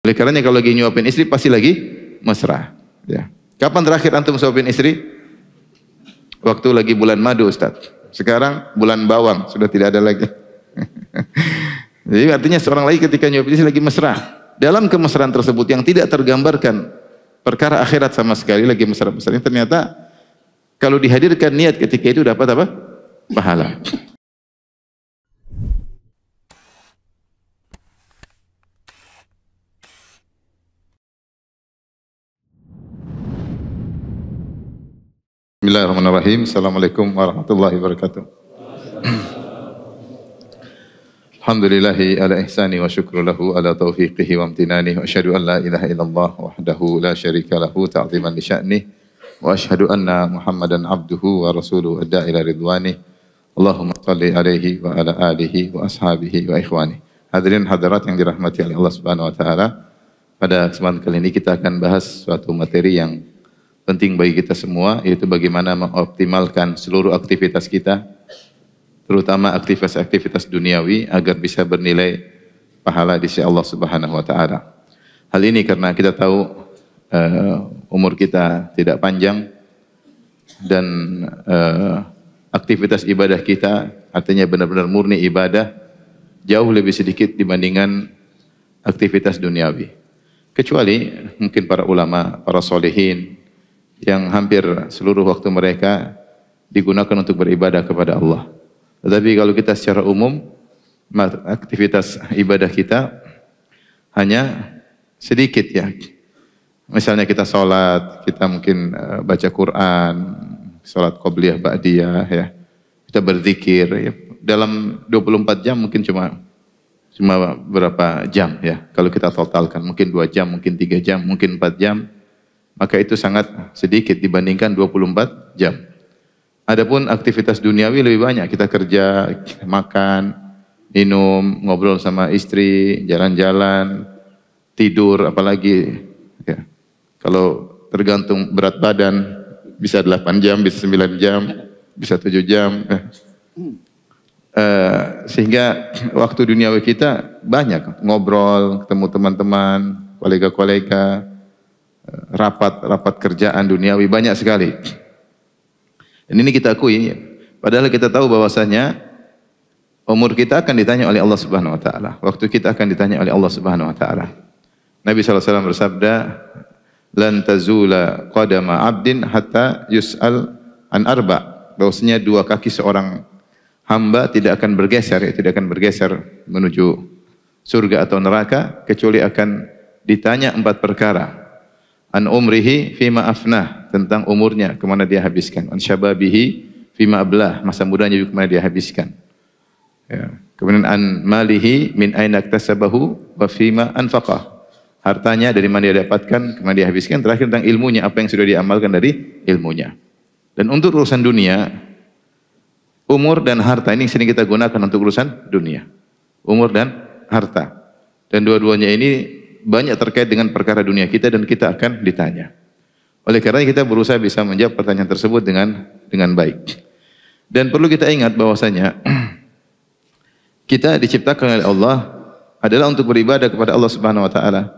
Oleh karenanya kalau lagi nyuapin istri pasti lagi mesra. Ya. Kapan terakhir antum suapin istri? Waktu lagi bulan madu, Ustaz. Sekarang bulan bawang, sudah tidak ada lagi. Jadi artinya seorang lagi ketika nyuapin istri lagi mesra. Dalam kemesraan tersebut yang tidak tergambarkan perkara akhirat sama sekali, lagi mesra-mesranya, ternyata kalau dihadirkan niat ketika itu dapat apa? Pahala. Bismillahirrahmanirrahim. Assalamualaikum warahmatullahi wabarakatuh. Alhamdulillahi ala ihsani wa syukru lahu ala taufiqihi wa amtinani wa asyhadu an la ilaha illallah wahdahu la syarika lahu ta'ziman li sya'nih wa asyhadu anna Muhammadan abduhu wa rasuluhu adda ila ridwanih. Allahumma salli alaihi wa ala alihi wa ashabihi wa ikhwani. Hadirin hadirat yang dirahmati oleh Allah Subhanahu wa taala. Pada kesempatan kali ini kita akan bahas suatu materi yang penting bagi kita semua, yaitu bagaimana mengoptimalkan seluruh aktivitas kita, terutama aktivitas-aktivitas duniawi agar bisa bernilai pahala di sisi Allah Subhanahu wa taala. Hal ini karena kita tahu umur kita tidak panjang dan aktivitas ibadah kita, artinya benar-benar murni ibadah, jauh lebih sedikit dibandingkan aktivitas duniawi. Kecuali mungkin para ulama, para solehin yang hampir seluruh waktu mereka digunakan untuk beribadah kepada Allah. Tetapi kalau kita secara umum, aktivitas ibadah kita hanya sedikit ya. Misalnya kita sholat, kita mungkin baca Quran, sholat qobliyah, ba'diyah ya. Kita berzikir ya. Dalam 24 jam mungkin cuma berapa jam ya. Kalau kita totalkan mungkin 2 jam, mungkin 3 jam, mungkin 4 jam. Maka itu sangat sedikit dibandingkan 24 jam. Adapun aktivitas duniawi lebih banyak. Kita kerja, kita makan, minum, ngobrol sama istri, jalan-jalan, tidur, apalagi. Ya. Kalau tergantung berat badan, bisa 8 jam, bisa 9 jam, bisa 7 jam. Sehingga waktu duniawi kita banyak. Ngobrol, ketemu teman-teman, kolega-kolega, rapat kerjaan duniawi banyak sekali. Dan ini kita akui, padahal kita tahu bahwasanya umur kita akan ditanya oleh Allah Subhanahu wa taala. Waktu kita akan ditanya oleh Allah Subhanahu wa taala. Nabi sallallahu alaihi wasallam bersabda, "Lan tazula qadama 'abdin hatta yus'al an arba." Bahwasanya 2 kaki seorang hamba tidak akan bergeser menuju surga atau neraka kecuali akan ditanya 4 perkara. An umrihi fima afnah, tentang umurnya kemana dia habiskan. An syababihi fima ablah, masa mudanya juga kemana dia habiskan. Ya. Kemudian an malihi min aina iktasabahu wa fima anfaqah, hartanya dari mana dia dapatkan, kemana dia habiskan. Terakhir tentang ilmunya, apa yang sudah diamalkan dari ilmunya. Dan untuk urusan dunia, umur dan harta ini sering kita gunakan untuk urusan dunia. Umur dan harta. Dan dua-duanya ini banyak terkait dengan perkara dunia kita dan kita akan ditanya. Oleh karena kita berusaha bisa menjawab pertanyaan tersebut dengan baik. Dan perlu kita ingat bahwasanya kita diciptakan oleh Allah adalah untuk beribadah kepada Allah Subhanahu wa taala.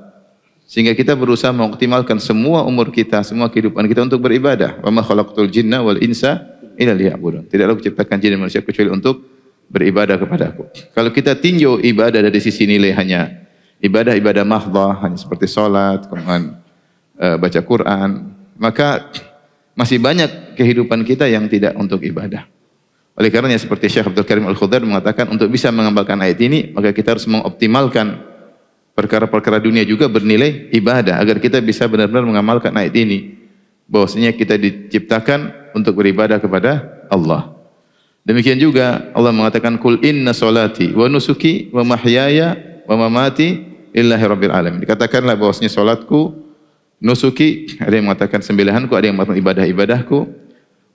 Sehingga kita berusaha mengoptimalkan semua umur kita, semua kehidupan kita untuk beribadah. Wa ma khalaqtul jinna wal insa illa liya'budun. Tidaklah aku ciptakan jin dan manusia kecuali untuk beribadah kepadaku. Kalau kita tinjau ibadah dari sisi nilai hanya ibadah-ibadah mahdhah, hanya seperti salat, kemudian baca Quran, maka masih banyak kehidupan kita yang tidak untuk ibadah. Oleh karenanya seperti Syekh Abdul Karim Al-Khudair mengatakan, untuk bisa mengamalkan ayat ini, maka kita harus mengoptimalkan perkara-perkara dunia juga bernilai ibadah, agar kita bisa benar-benar mengamalkan ayat ini, bahwasanya kita diciptakan untuk beribadah kepada Allah. Demikian juga Allah mengatakan, "Qul inna salati wa nusuki wa mahyaya wa mamati lillahi rabbil alamin." Dikatakanlah bahwasanya salatku, nusuki, ada yang mengatakan sembelihanku, ada yang mengatakan ibadah-ibadahku,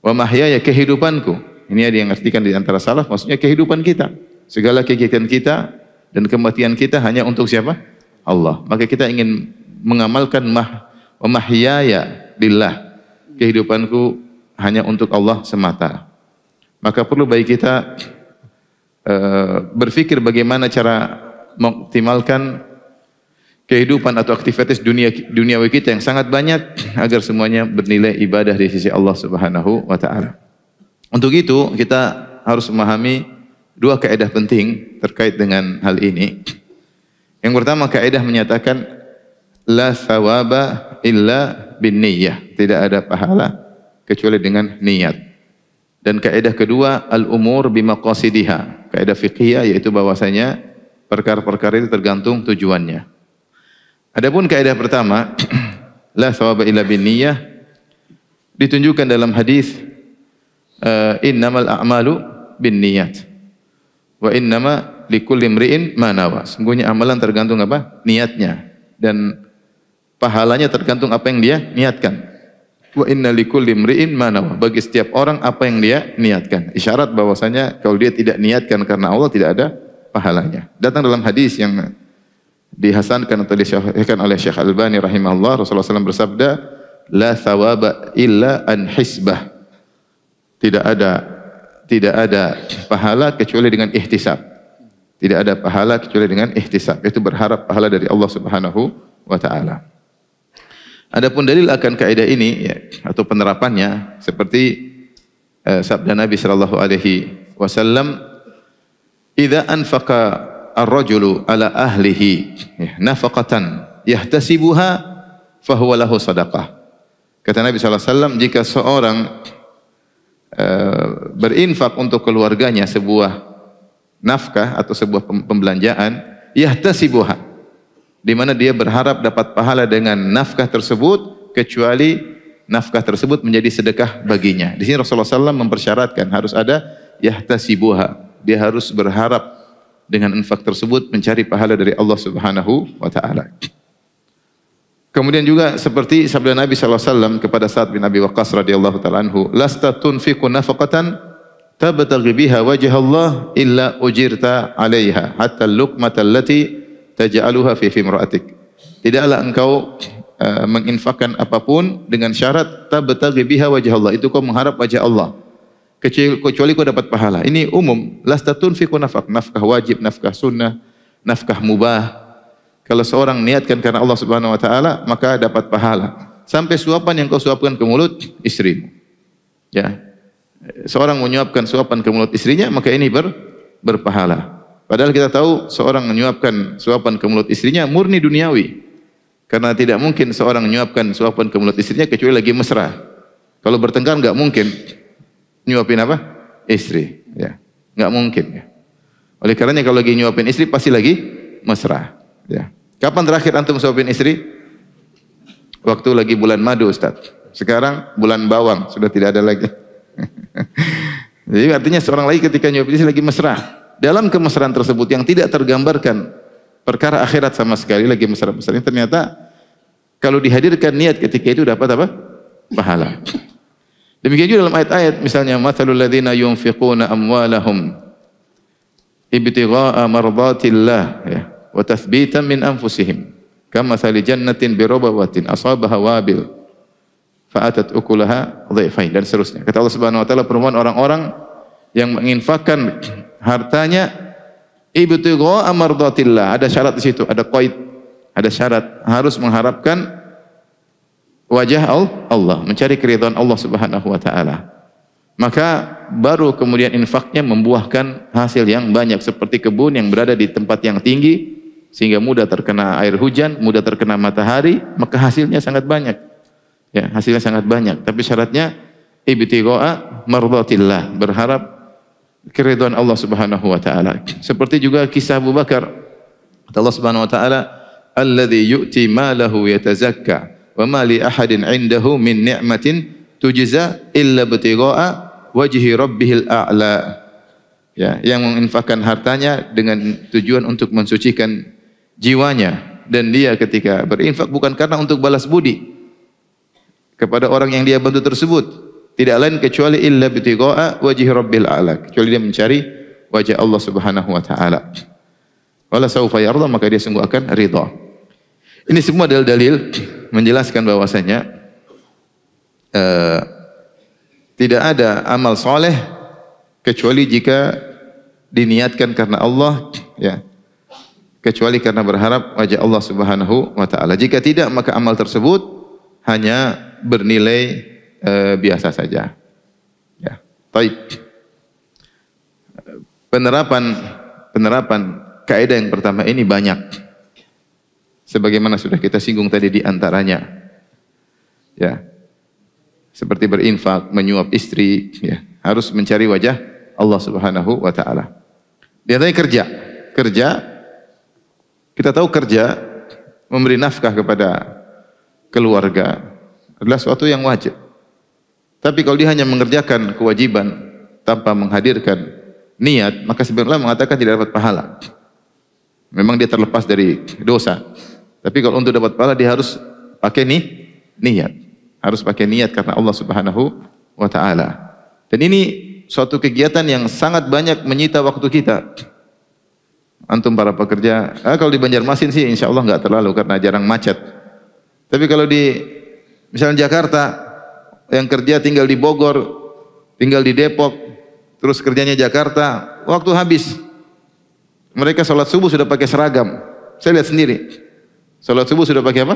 wa mahyaya, kehidupanku. Ini ada yang artikan di antara salaf, maksudnya kehidupan kita. Segala kegiatan kita dan kematian kita hanya untuk siapa? Allah. Maka kita ingin mengamalkan wa mahyaya lillah. Kehidupanku hanya untuk Allah semata. Maka perlu bagi kita berpikir bagaimana cara mengoptimalkan kehidupan atau aktivitas duniawi kita yang sangat banyak agar semuanya bernilai ibadah di sisi Allah Subhanahu wa taala. Untuk itu kita harus memahami dua kaidah penting terkait dengan hal ini. Yang pertama, kaidah menyatakan la thawaba illa bin niyyah, tidak ada pahala kecuali dengan niat. Dan kaidah kedua, al umur bimaqasidiha, kaidah fiqhiyah, yaitu bahwasanya perkara-perkara itu tergantung tujuannya. Adapun kaidah pertama, la thawaba illa bin niyyah, ditunjukkan dalam hadis innamal a'malu bin niyyat wa innama likulli imri'in ma nawa. Sungguhnya amalan tergantung apa? Niatnya, dan pahalanya tergantung apa yang dia niatkan. Wa inna likulli imri'in ma nawa. Bagi setiap orang apa yang dia niatkan. Isyarat bahwasanya kalau dia tidak niatkan karena Allah, tidak ada pahalanya. Datang dalam hadis yang dihasankan atau disahihkan oleh Syekh Albani rahimahullah, Rasulullah SAW bersabda, la thawaba illa an hisbah. Tidak ada pahala kecuali dengan ihtisab. Tidak ada pahala kecuali dengan ihtisab. Itu berharap pahala dari Allah Subhanahu wa taala. Adapun dalil akan kaidah ini ya, atau penerapannya seperti sabda Nabi sallallahu alaihi wasallam, "Idza anfaqa ar-rajulu ala ahlihi nafaqatan yahtasibuha fahuwa lahu sadaqah." Kata Nabi sallallahu alaihi wasallam, jika seorang berinfak untuk keluarganya sebuah nafkah atau sebuah pembelanjaan, yahtasibuha, di mana dia berharap dapat pahala dengan nafkah tersebut, kecuali nafkah tersebut menjadi sedekah baginya. Di sini Rasulullah SAW mempersyaratkan harus ada yahtasibuha. Dia harus berharap dengan infak tersebut mencari pahala dari Allah Subhanahu wa taala. Kemudian juga seperti sabda Nabi SAW kepada Sa'ad bin Abi Waqqas radhiyallahu ta'ala anhu, lasta tunfiqu nafaqatan tabtaghi biha wajha Allah illa ujirta 'alaiha hatta al-luqmata allati taj'aluha fi imra'atik. Tidaklah engkau menginfakkan apapun dengan syarat tabtaghi biha wajha Allah, itu kau mengharap wajah Allah, kecuali kau dapat pahala. Ini umum, lasta tunfiqu nafkah wajib, nafkah sunnah, nafkah mubah. Kalau seorang niatkan karena Allah Subhanahu wa taala, maka dapat pahala. Sampai suapan yang kau suapkan ke mulut istrimu. Ya. Seorang menyuapkan suapan ke mulut istrinya, maka ini berpahala. Padahal kita tahu seorang menyuapkan suapan ke mulut istrinya murni duniawi. Karena tidak mungkin seorang menyuapkan suapan ke mulut istrinya kecuali lagi mesra. Kalau bertengkar enggak mungkin nyuapin apa? Istri, ya. Enggak mungkin, ya. Oleh karenanya kalau lagi nyuapin istri pasti lagi mesra, ya. Kapan terakhir antum suapin istri? Waktu lagi bulan madu, Ustaz. Sekarang bulan bawang, sudah tidak ada lagi. Jadi artinya seorang lagi ketika nyuapin istri lagi mesra. Dalam kemesraan tersebut yang tidak tergambarkan perkara akhirat sama sekali, lagi mesra-mesranya, ternyata kalau dihadirkan niat ketika itu dapat apa? Pahala. Demikian juga dalam ayat-ayat, misalnya mathalul ladzina yunfiquna amwalahum ibtigha'a mardatillah, ya, wa tathbitan min anfusihim kamathali jannatin birabawatin asabaha wabil fa'atat ukulaha dhaifain, dan seterusnya. Kata Allah Subhanahu wa taala, perumpamaan orang-orang yang menginfakkan hartanya ibtigha'a mardatillah, ada syarat di situ, ada qaid, ada syarat, harus mengharapkan wajah Allah, mencari keridhaan Allah Subhanahu wa taala. Maka baru kemudian infaknya membuahkan hasil yang banyak, seperti kebun yang berada di tempat yang tinggi sehingga mudah terkena air hujan, mudah terkena matahari, maka hasilnya sangat banyak. Ya, hasilnya sangat banyak. Tapi syaratnya ibtigha'a mardatillah, berharap keridhaan Allah Subhanahu wa taala. Seperti juga kisah Abu Bakar. Allah Subhanahu wa taala, alladzi yu'ti malahu yatazakka wa ma li ahadin 'indahu min ni'matin tujza illa ibtigha'a wajhi rabbihil a'la. Ya, yang menginfakkan hartanya dengan tujuan untuk mensucikan jiwanya, dan dia ketika berinfak bukan karena untuk balas budi kepada orang yang dia bantu tersebut, tidak lain kecuali illa ibtigha'a wajhi rabbil a'la, kecuali dia mencari wajah Allah Subhanahu wa taala. Wala saufa yarda, maka dia sungguh akan ridha. Ini semua dalil-dalil menjelaskan bahwasanya tidak ada amal soleh kecuali jika diniatkan karena Allah, ya. kecuali karena berharap wajah Allah Subhanahu wa taala. Jika tidak, maka amal tersebut hanya bernilai biasa saja. Ya. Baik. Penerapan kaidah yang pertama ini banyak. Sebagaimana sudah kita singgung tadi di antaranya. Ya. Seperti berinfak, menyuap istri, ya, harus mencari wajah Allah Subhanahu wa taala. Di antaranya kerja. Kerja, kita tahu kerja memberi nafkah kepada keluarga adalah suatu yang wajib. Tapi kalau dia hanya mengerjakan kewajiban tanpa menghadirkan niat, maka sebenarnya mengatakan tidak dapat pahala. Memang dia terlepas dari dosa. Tapi kalau untuk dapat pahala dia harus pakai niat. Harus pakai niat karena Allah Subhanahu wa taala. Dan ini suatu kegiatan yang sangat banyak menyita waktu kita. Antum para pekerja, kalau di Banjarmasin sih insya Allah enggak terlalu karena jarang macet. Tapi kalau di misalnya Jakarta, yang kerja tinggal di Bogor, tinggal di Depok, terus kerjanya Jakarta, waktu habis. Mereka sholat subuh sudah pakai seragam. Saya lihat sendiri. Sholat subuh sudah pakai apa?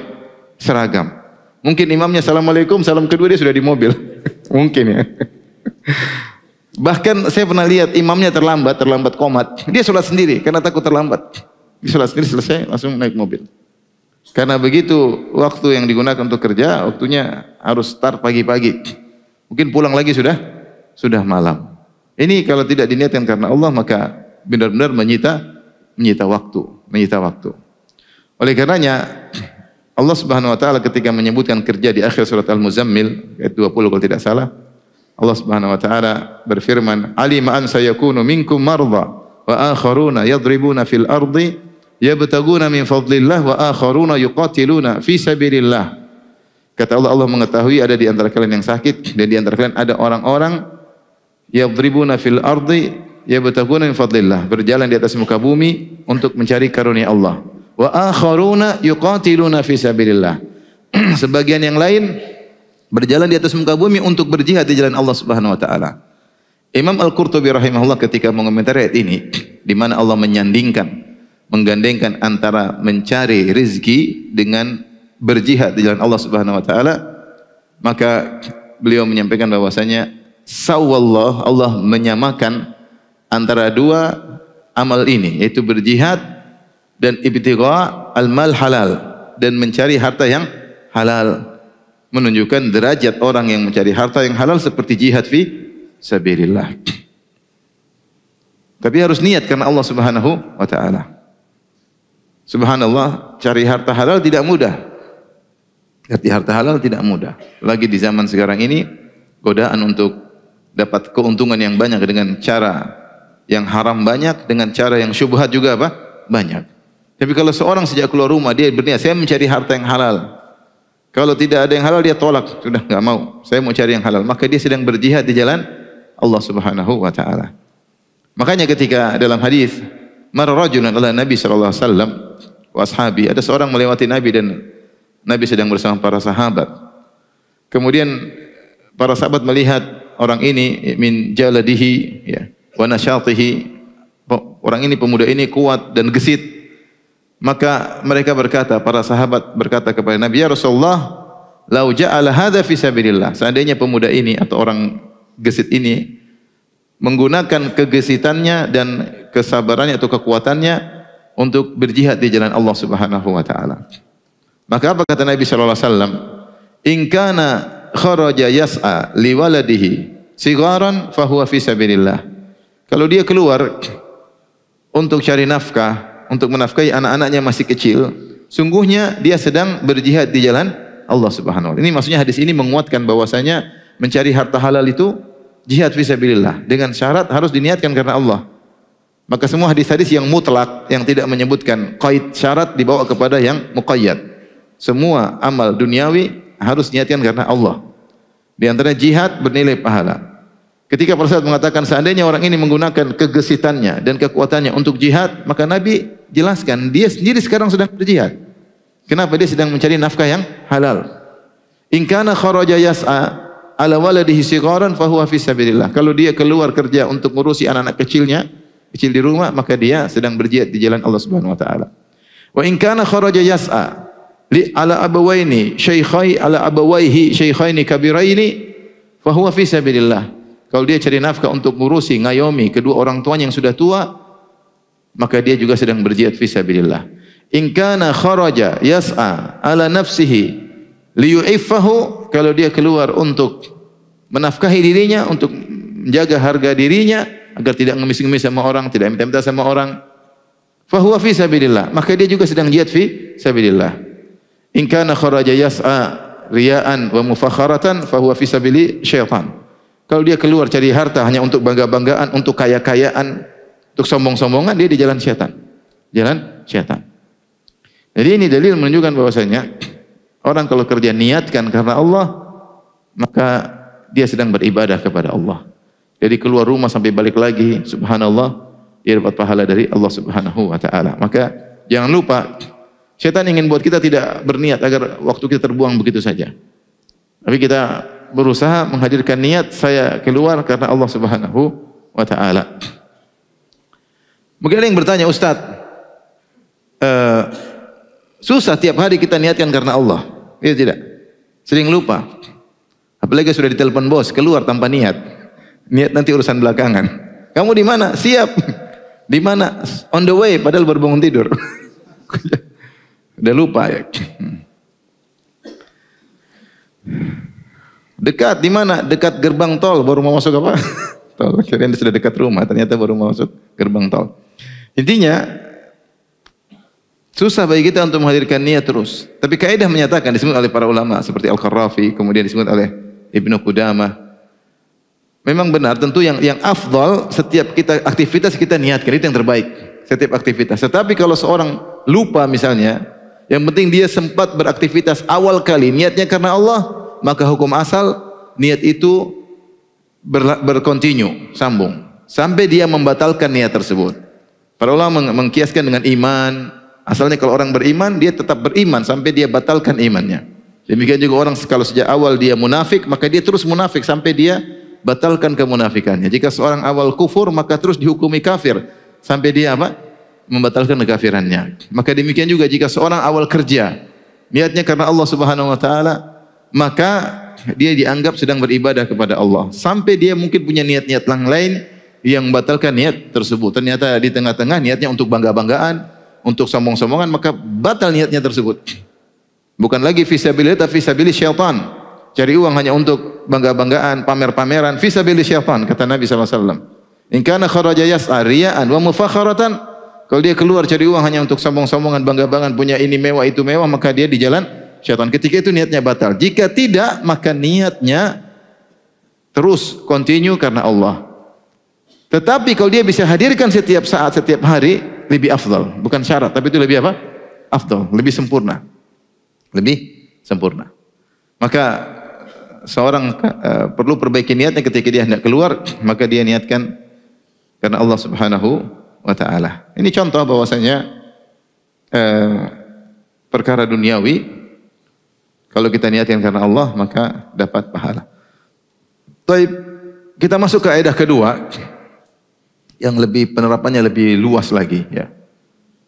Seragam. Mungkin imamnya assalamualaikum, salam kedua dia sudah di mobil. Mungkin ya. Bahkan saya pernah lihat imamnya terlambat qomat. Dia sholat sendiri karena takut terlambat. Dia sholat sendiri selesai langsung naik mobil. Karena begitu waktu yang digunakan untuk kerja, waktunya harus start pagi-pagi. Mungkin pulang lagi sudah malam. Ini kalau tidak diniatkan karena Allah maka benar-benar menyita waktu. Oleh karenanya Allah Subhanahu wa taala ketika menyebutkan kerja di akhir surat Al-Muzammil ayat 20 kalau tidak salah, Allah Subhanahu wa taala berfirman, "Alima an sayakunu minkum marda wa akharuna yadribuna fil ardi yabtaguna min fadlillah wa akharuna yuqatiluna fi sabilillah." Kata Allah, Allah mengetahui ada di antara kalian yang sakit dan di antara kalian ada orang-orang yadribuna fil ardi yabtaguna min fadlillah, berjalan di atas muka bumi untuk mencari karunia Allah. Wa akharuna yuqatiluna fi sabilillah. Sebagian yang lain berjalan di atas muka bumi untuk berjihad di jalan Allah Subhanahu wa taala. Imam Al-Qurtubi rahimahullah ketika mengomentari ayat ini di mana Allah menggandengkan antara mencari rezeki dengan berjihad di jalan Allah Subhanahu wa taala, maka beliau menyampaikan bahwasanya sawallah, Allah menyamakan antara dua amal ini, yaitu berjihad dan ibtigha al-mal halal, dan mencari harta yang halal. Menunjukkan derajat orang yang mencari harta yang halal seperti jihad fi sabilillah. Tapi harus niat karena Allah Subhanahu wa taala. Subhanallah, cari harta halal tidak mudah. Cari harta halal tidak mudah. Lagi di zaman sekarang ini, godaan untuk dapat keuntungan yang banyak dengan cara yang haram banyak, dengan cara yang syubhat juga apa? Banyak. Tapi kalau seorang sejak keluar rumah dia berniat saya mencari harta yang halal. Kalau tidak ada yang halal dia tolak, sudah enggak mau. Saya mau cari yang halal. Maka dia sedang berjihad di jalan Allah Subhanahu wa taala. Makanya ketika dalam hadis marra rajulun ala Nabi sallallahu alaihi wasallam wa ashabi, ada seorang melewati Nabi dan Nabi sedang bersama para sahabat. Kemudian para sahabat melihat orang ini min jaladihi ya wa nasyatihi, orang ini pemuda ini kuat dan gesit. Maka mereka berkata, para sahabat berkata kepada Nabi, "Ya Rasulullah, lau ja'ala hadza fi sabilillah." Seandainya pemuda ini atau orang gesit ini menggunakan kegesitannya dan kesabarannya atau kekuatannya untuk berjihad di jalan Allah Subhanahu wa taala. Maka apa kata Nabi sallallahu alaihi wasallam? "In kana kharaja yas'a liwaladihi sigaran fa huwa fi sabilillah." Kalau dia keluar untuk cari nafkah, untuk menafkahi anak-anaknya masih kecil, sungguhnya dia sedang berjihad di jalan Allah Subhanahu wa taala. Ini maksudnya hadis ini menguatkan bahwasanya mencari harta halal itu jihad fisabilillah, dengan syarat harus diniatkan karena Allah. Maka semua hadis-hadis yang mutlak yang tidak menyebutkan qaid syarat dibawa kepada yang muqayyad. Semua amal duniawi harus diniatkan karena Allah. Di antara jihad bernilai pahala. Ketika para sahabat mengatakan seandainya orang ini menggunakan kegesitannya dan kekuatannya untuk jihad, maka Nabi jelaskan dia sendiri sekarang sedang berjihad. Kenapa? Dia sedang mencari nafkah yang halal. In kana kharaja yas'a ala waladihi sigharan fa huwa fi sabilillah. Kalau dia keluar kerja untuk ngurusi anak-anak kecilnya, kecil di rumah, maka dia sedang berjihad di jalan Allah Subhanahu wa taala. Wa in kana kharaja yas'a li ala abawaini shaykhaini kabiraini fa huwa fi sabilillah. Kalau dia cari nafkah untuk ngurusi, ngayomi kedua orang tuanya yang sudah tua, maka dia juga sedang berjihad fi sabilillah. In kana kharaja yas'a ala nafsihi liyu'iffahu, kalau dia keluar untuk menafkahi dirinya, untuk menjaga harga dirinya agar tidak ngemis-ngemis sama orang, tidak minta-minta sama orang, fa huwa fi sabilillah, maka dia juga sedang jihad fi sabilillah. In kana kharaja yas'a riya'an wa mufakharatan fa huwa fi sabili syaitan. Kalau dia keluar cari harta hanya untuk bangga-banggaan, untuk kaya-kayaan, untuk sombong-sombongan, dia di jalan syaitan. Jalan syaitan. Jadi ini dalil menunjukkan bahwasanya orang kalau kerja niatkan karena Allah, maka dia sedang beribadah kepada Allah. Jadi keluar rumah sampai balik lagi, subhanallah, dia dapat pahala dari Allah Subhanahu wa taala. Maka jangan lupa, syaitan ingin buat kita tidak berniat agar waktu kita terbuang begitu saja. Tapi kita berusaha menghadirkan niat, saya keluar karena Allah Subhanahu wa taala. Mungkin ada yang bertanya, Ustaz, susah tiap hari kita niatkan karena Allah. Iya tidak? Sering lupa. Apalagi sudah ditelepon bos, keluar tanpa niat. Niat nanti urusan belakangan. Kamu di mana? Siap. Di mana? On the way, padahal baru bangun tidur. Udah lupa ya. Dekat di mana? Dekat gerbang tol, baru mau masuk apa? Tol. Kirain sudah dekat rumah, ternyata baru mau masuk gerbang tol. Intinya susah bagi kita untuk menghadirkan niat terus. Tapi kaidah menyatakan, disebut oleh para ulama seperti Al-Kharrafi, kemudian disebut oleh Ibnu Qudamah. Memang benar, tentu yang afdal setiap kita aktivitas kita niatkan, itu yang terbaik. Setiap aktivitas. Tetapi kalau seorang lupa misalnya, yang penting dia sempat beraktivitas awal kali niatnya karena Allah, maka hukum asal niat itu berkontinu, sambung sampai dia membatalkan niat tersebut. Para ulama mengkiaskan dengan iman. Asalnya kalau orang beriman, dia tetap beriman sampai dia batalkan imannya. Demikian juga orang kalau sejak awal dia munafik, maka dia terus munafik sampai dia batalkan kemunafikannya. Jika seorang awal kufur, maka terus dihukumi kafir sampai dia apa? Membatalkan kekafirannya. Maka demikian juga jika seorang awal kerja, niatnya karena Allah Subhanahu wa taala, maka dia dianggap sedang beribadah kepada Allah. Sampai dia mungkin punya niat-niat yang lain yang membatalkan niat tersebut. Ternyata di tengah-tengah niatnya untuk bangga-banggaan, untuk sombong-sombongan, maka batal niatnya tersebut. Bukan lagi fisabilillah, tapi fisabilillah syaitan. Cari uang hanya untuk bangga-banggaan, pamer-pameran, fisabilillah syaitan, kata Nabi SAW. In kana kharaja yas'a riya'an wa mufakharatan, kalau dia keluar cari uang hanya untuk sombong-sombongan, bangga-banggaan, punya ini mewah, itu mewah, maka dia di jalan syaitan. Ketika itu niatnya batal. Jika tidak, maka niatnya terus continue karena Allah. Tetapi kalau dia bisa hadirkan setiap saat, setiap hari, lebih afdal. Bukan syarat, tapi itu lebih apa? Afdal, lebih sempurna. Lebih sempurna. Maka seorang perlu perbaiki niatnya ketika dia hendak keluar, maka dia niatkan karena Allah Subhanahu wa taala. Ini contoh bahwasanya perkara duniawi, kalau kita niatkan karena Allah, maka dapat pahala. Baik, kita masuk ke kaidah kedua yang lebih penerapannya lebih luas lagi ya.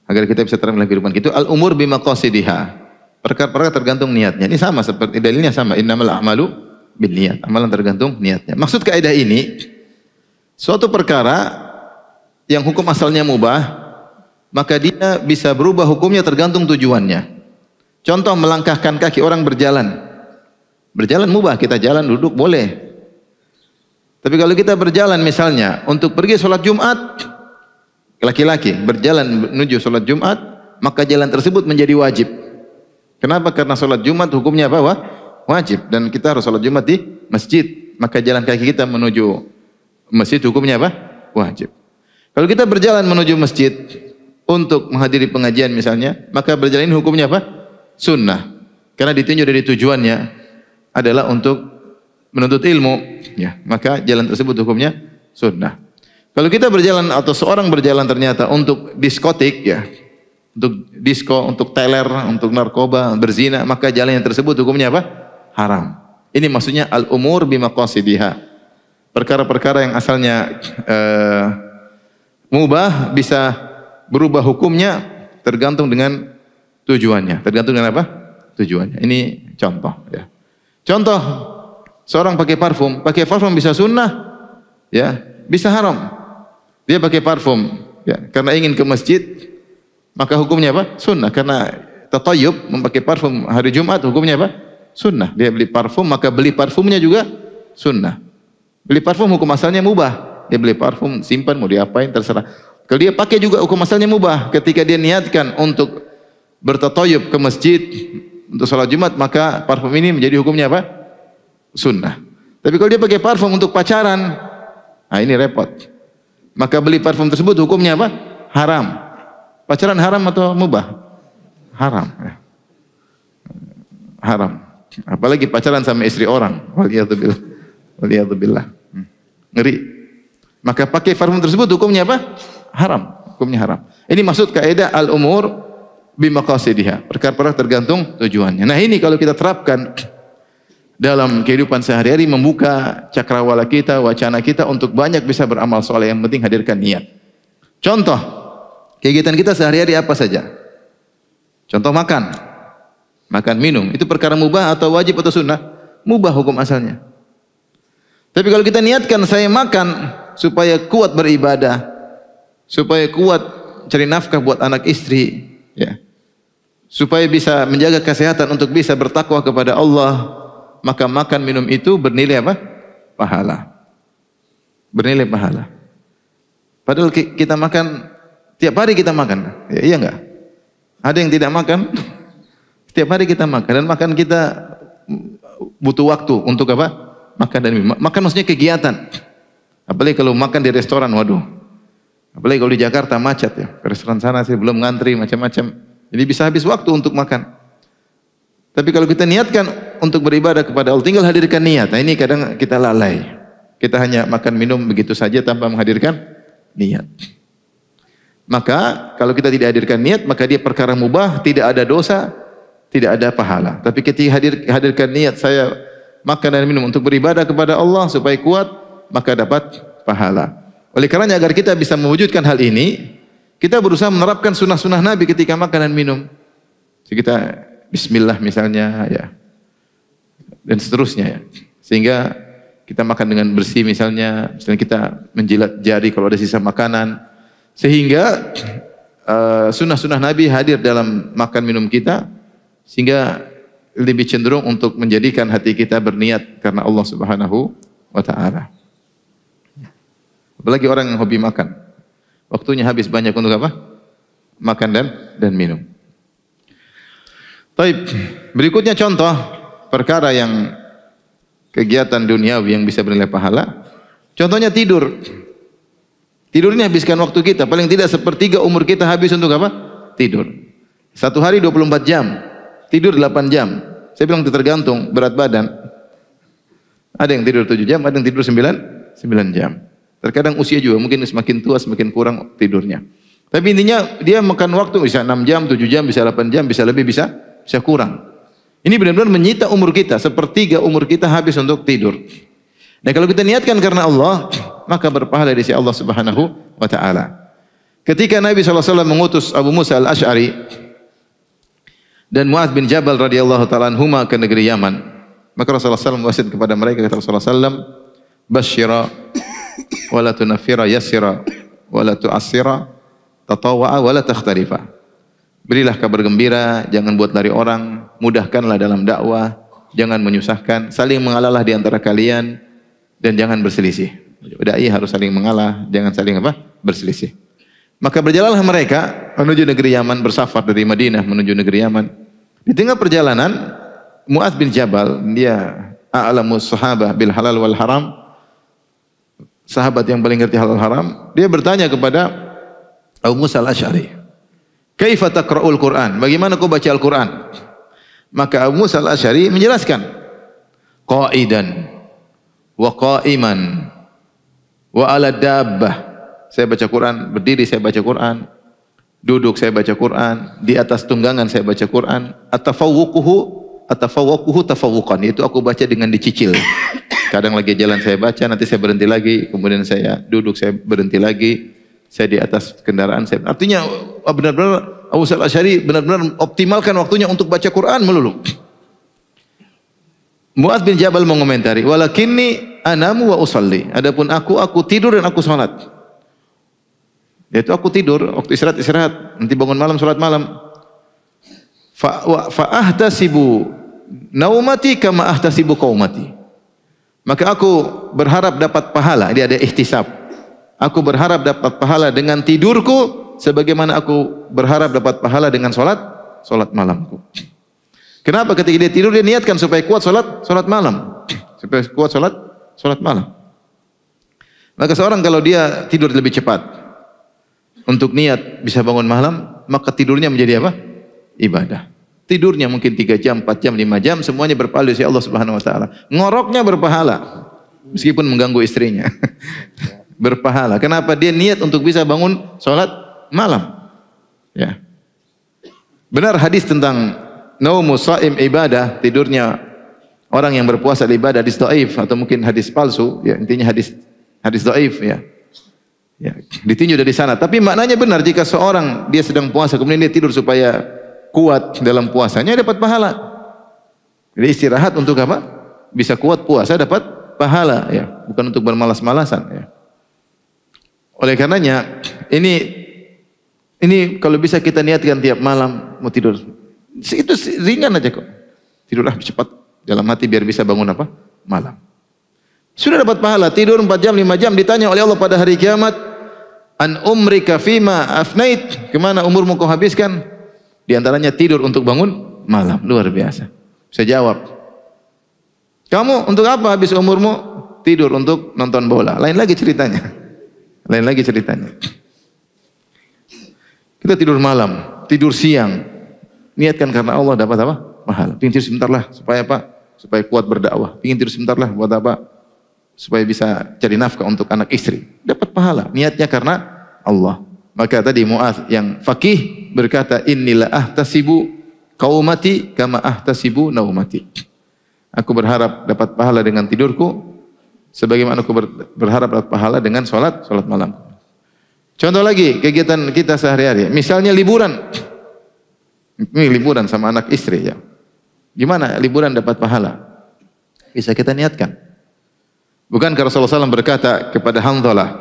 Agar kita bisa terang dalam kehidupan kita. Al-umur bimaqasidiha. Perkara-perkara tergantung niatnya. Ini sama seperti dalilnya sama, innamal a'malu binniyat. Amalan tergantung niatnya. Maksud kaidah ini, suatu perkara yang hukum asalnya mubah, maka dia bisa berubah hukumnya tergantung tujuannya. Contoh, melangkahkan kaki orang berjalan. Berjalan mubah, kita jalan duduk boleh. Tapi kalau kita berjalan misalnya untuk pergi sholat Jumat, laki-laki berjalan menuju sholat Jumat, maka jalan tersebut menjadi wajib. Kenapa? Karena sholat Jumat hukumnya apa? Wajib. Dan kita harus sholat Jumat di masjid. Maka jalan kaki kita menuju masjid hukumnya apa? Wajib. Kalau kita berjalan menuju masjid untuk menghadiri pengajian misalnya, maka berjalan ini hukumnya apa? Sunnah. Karena ditunjuk dari tujuannya adalah untuk menuntut ilmu, ya, maka jalan tersebut hukumnya sunnah. Kalau kita berjalan atau seorang berjalan ternyata untuk diskotik, ya, untuk disko, untuk teler, untuk narkoba, berzina, maka jalan yang tersebut hukumnya apa? Haram. Ini maksudnya al-umur bimaqasidiha. Perkara-perkara yang asalnya mubah bisa berubah hukumnya tergantung dengan tujuannya. Tergantung dengan apa? Tujuannya. Ini contoh ya. Contoh seorang pakai parfum bisa sunnah, ya, bisa haram. Dia pakai parfum, ya, karena ingin ke masjid, maka hukumnya apa? Sunnah. Karena tatayyub, memakai parfum hari Jumat, hukumnya apa? Sunnah. Dia beli parfum, maka beli parfumnya juga sunnah. Beli parfum hukum asalnya mubah. Dia beli parfum, simpan, mau diapain, terserah. Kalau dia pakai juga hukum asalnya mubah. Ketika dia niatkan untuk bertatayyub ke masjid untuk salat Jumat, maka parfum ini menjadi hukumnya apa? Sunnah. Tapi kalau dia pakai parfum untuk pacaran, nah ini repot. Maka beli parfum tersebut hukumnya apa? Haram. Pacaran haram atau mubah? Haram. Haram. Apalagi pacaran sama istri orang. Waliyadzubillah. Waliyadzubillah. Ngeri. Maka pakai parfum tersebut hukumnya apa? Haram. Hukumnya haram. Ini maksud kaidah al-umur bimaqasidiha. Perkara-perkara tergantung tujuannya. Nah ini kalau kita terapkan dalam kehidupan sehari-hari, membuka cakrawala kita, wacana kita untuk banyak bisa beramal soleh. Yang penting hadirkan niat. Contoh, kegiatan kita sehari-hari apa saja? Contoh makan. Makan, minum. Itu perkara mubah atau wajib atau sunnah? Mubah hukum asalnya. Tapi kalau kita niatkan saya makan supaya kuat beribadah, supaya kuat cari nafkah buat anak istri, ya, supaya bisa menjaga kesehatan untuk bisa bertakwa kepada Allah, maka makan minum itu bernilai apa? Pahala. Bernilai pahala. Padahal kita makan tiap hari, kita makan, ya, iya enggak? Ada yang tidak makan? Setiap hari kita makan, dan makan kita butuh waktu untuk apa? Makan dan minum. Makan maksudnya kegiatan. Apalagi kalau makan di restoran, waduh. Apalagi kalau di Jakarta macet ya. Ke restoran sana sih belum ngantri macam-macam. Jadi bisa habis waktu untuk makan. Tapi kalau kita niatkan untuk beribadah kepada Allah, tinggal hadirkan niat. Nah ini kadang kita lalai. Kita hanya makan minum begitu saja tanpa menghadirkan niat. Maka kalau kita tidak hadirkan niat, maka dia perkara mubah, tidak ada dosa, tidak ada pahala. Tapi ketika hadirkan niat, saya makan dan minum untuk beribadah kepada Allah supaya kuat, maka dapat pahala. Oleh karenanya agar kita bisa mewujudkan hal ini, kita berusaha menerapkan sunnah-sunnah Nabi ketika makan dan minum. Jadi kita bismillah misalnya, ya, dan seterusnya, ya. Sehingga kita makan dengan bersih misalnya kita menjilat jari kalau ada sisa makanan. Sehingga sunnah-sunnah Nabi hadir dalam makan minum kita, sehingga lebih cenderung untuk menjadikan hati kita berniat karena Allah Subhanahu wa ta'ala. Apalagi orang yang hobi makan, waktunya habis banyak untuk apa? Makan dan minum. Baik, berikutnya contoh perkara yang kegiatan duniawi yang bisa bernilai pahala. Contohnya tidur. Tidur ini habiskan waktu kita, paling tidak sepertiga umur kita habis untuk apa? Tidur. Satu hari 24 jam. Tidur 8 jam. Saya bilang itu tergantung berat badan. Ada yang tidur 7 jam, ada yang tidur 9 jam. Terkadang usia juga, mungkin semakin tua semakin kurang tidurnya. Tapi intinya dia makan waktu bisa 6 jam, 7 jam, bisa 8 jam, bisa lebih, bisa kurang. Ini benar-benar menyita umur kita, sepertiga umur kita habis untuk tidur. Nah kalau kita niatkan karena Allah, maka berpahala di sisi Allah Subhanahu wa ta'ala. Ketika Nabi SAW mengutus Abu Musa al-Ash'ari dan Mu'adz bin Jabal radhiyallahu ta'ala anhuma ke negeri Yaman, maka Rasulullah SAW mewasiat kepada mereka, kata Rasulullah SAW, basyira wa la tunaffira, yassira wa la tu'assira, tatawa'a wa la takhtarifa. Berilah kabar gembira, jangan buat lari orang, mudahkanlah dalam dakwah, jangan menyusahkan, saling mengalahlah di antara kalian, dan jangan berselisih. Dai harus saling mengalah, jangan saling apa? Berselisih. Maka berjalanlah mereka menuju negeri Yaman, bersafar dari Madinah menuju negeri Yaman. Di tengah perjalanan, Mu'adz bin Jabal, dia a'lamus sahabah bil halal wal haram, sahabat yang paling ngerti halal haram, dia bertanya kepada Abu Musa al-Ash'ari, "Kaifa taqra'ul Qur'an?" Bagaimana kau baca Al-Qur'an? Maka Abu Musa al-Ash'ari menjelaskan, "Qa'idan wa qa'iman wa 'ala dabbah." Saya baca Quran, berdiri saya baca Quran, duduk saya baca Quran, di atas tunggangan saya baca Quran. Atafawwuquhu tafawwuqan, itu aku baca dengan dicicil. Kadang lagi jalan saya baca, nanti saya berhenti lagi, kemudian saya duduk saya berhenti lagi, saya di atas kendaraan saya. Artinya benar-benar Abu Musa al-Asy'ari benar-benar optimalkan waktunya untuk baca Quran melulu. Mu'adz bin Jabal mengomentari, walakinni anamu wa usalli. Adapun aku tidur dan aku salat. Yaitu aku tidur, waktu istirahat, nanti bangun malam salat malam. Fa ahtasibu naumati kama ahtasibu qaumati. Maka aku berharap dapat pahala. Dia ada ihtisab. Aku berharap dapat pahala dengan tidurku sebagaimana aku berharap dapat pahala dengan salat malamku. Kenapa ketika dia tidur dia niatkan supaya kuat salat malam, supaya kuat salat malam. Maka seorang kalau dia tidur lebih cepat untuk niat bisa bangun malam, maka tidurnya menjadi apa? Ibadah. Tidurnya mungkin 3 jam, 4 jam, 5 jam, semuanya berpahala di Allah Subhanahu wa taala. Ngoroknya berpahala meskipun mengganggu istrinya. Berpahala. Kenapa? Dia niat untuk bisa bangun salat malam. Ya. Benar hadis tentang naumu shaim ibadah, tidurnya orang yang berpuasa ibadah, hadis dhaif atau mungkin hadis palsu, ya intinya hadis dhaif ya. Ya, ditinjau dari sana. Tapi maknanya benar, jika seorang dia sedang puasa kemudian dia tidur supaya kuat dalam puasanya dapat pahala. Jadi istirahat untuk apa? Bisa kuat puasa dapat pahala ya, bukan untuk bermalas-malasan ya. Oleh karenanya ini kalau bisa kita niatkan tiap malam mau tidur. Itu ringan aja kok. Tidurlah cepat dalam hati biar bisa bangun apa? Malam. Sudah dapat pahala. Tidur 4 jam, 5 jam ditanya oleh Allah pada hari kiamat, an umrika fima afnait, kemana umurmu kau habiskan? Di antaranya tidur untuk bangun malam. Luar biasa. Saya jawab, kamu untuk apa habis umurmu? Tidur untuk nonton bola. Lain lagi ceritanya. Kita tidur malam, tidur siang. Niatkan karena Allah dapat apa? Pahala. Pingin tidur sebentar lah, supaya apa? Supaya kuat berdakwah. Pingin tidur sebentar lah, buat apa? Supaya bisa cari nafkah untuk anak istri. Dapat pahala. Niatnya karena Allah. Maka tadi Mu'adz yang faqih berkata, innila ahtasibu qaumati kama ahtasibu naumati. Aku berharap dapat pahala dengan tidurku, sebagaimana aku berharap dapat pahala dengan salat malam. Contoh lagi kegiatan kita sehari-hari. Misalnya liburan. Ini liburan sama anak istri ya. Gimana liburan dapat pahala? Bisa kita niatkan. Bukankah Rasulullah SAW berkata kepada Handhalah,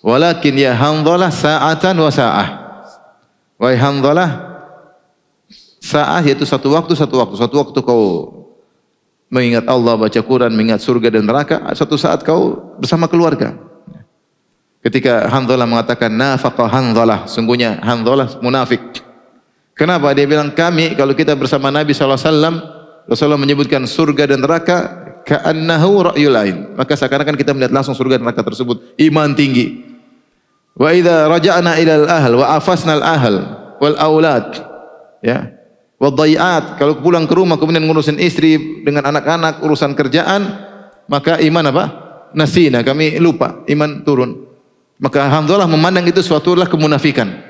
walakin ya Handhalah sa'atan wa sa'ah. Wahai Handhalah, sa'ah yaitu satu waktu. Satu waktu kau mengingat Allah, baca Quran, mengingat surga dan neraka. Satu saat kau bersama keluarga. Ketika Handhalah mengatakan nafaqa Handhalah, sungguhnya Handhalah munafik. Kenapa? Dia bilang kami kalau kita bersama Nabi SAW, Rasulullah menyebutkan surga dan neraka ka'annahu ra'yul ain. Maka seakan-akan kita melihat langsung surga dan neraka tersebut. Iman tinggi. Wa idza raja'na ilal ahl wa afasna al ahl wal aulad. Ya. Wa dhai'at, kalau pulang ke rumah kemudian ngurusin istri dengan anak-anak, urusan kerjaan, maka iman apa? Nasina, kami lupa, iman turun. Maka alhamdulillah memandang itu suatu adalah kemunafikan.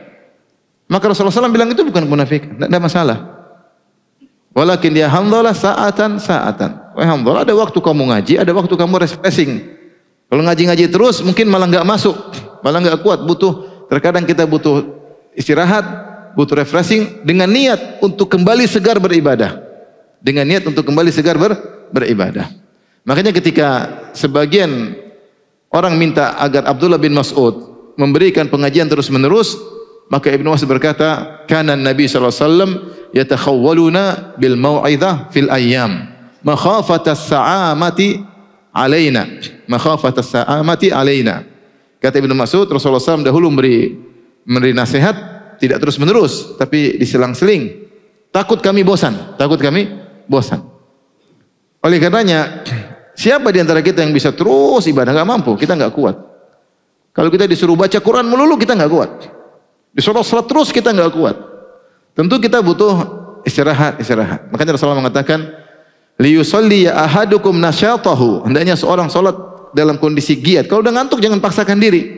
Maka Rasulullah SAW bilang itu bukan munafik, tidak ada masalah. Walakin dia Handhalah sa'atan. Wahai Handhalah, ada waktu kamu ngaji, ada waktu kamu refreshing. Kalau ngaji terus mungkin malah enggak masuk, malah enggak kuat. Terkadang kita butuh istirahat, butuh refreshing dengan niat untuk kembali segar beribadah. Beribadah. Makanya ketika sebagian orang minta agar Abdullah bin Mas'ud memberikan pengajian terus-menerus, maka Ibnu Mas'ud berkata, kana Nabi sallallahu alaihi wasallam yatakhawwaluna bil mau'izah fil ayyam makhafata as-sa'amati alaina. Kata Ibnu Mas'ud, Rasulullah SAW dahulu memberi nasihat tidak terus-menerus, tapi diselang-seling. Takut kami bosan. Oleh karenanya, siapa di antara kita yang bisa terus ibadah? Enggak mampu, kita enggak kuat. Kalau kita disuruh baca Quran melulu, kita enggak kuat. Disuruh salat terus kita enggak kuat. Tentu kita butuh istirahat. Makanya Rasulullah mengatakan, liyusalli ahadukum nasyatahu. Hendaknya seorang salat dalam kondisi giat. Kalau udah ngantuk jangan paksakan diri.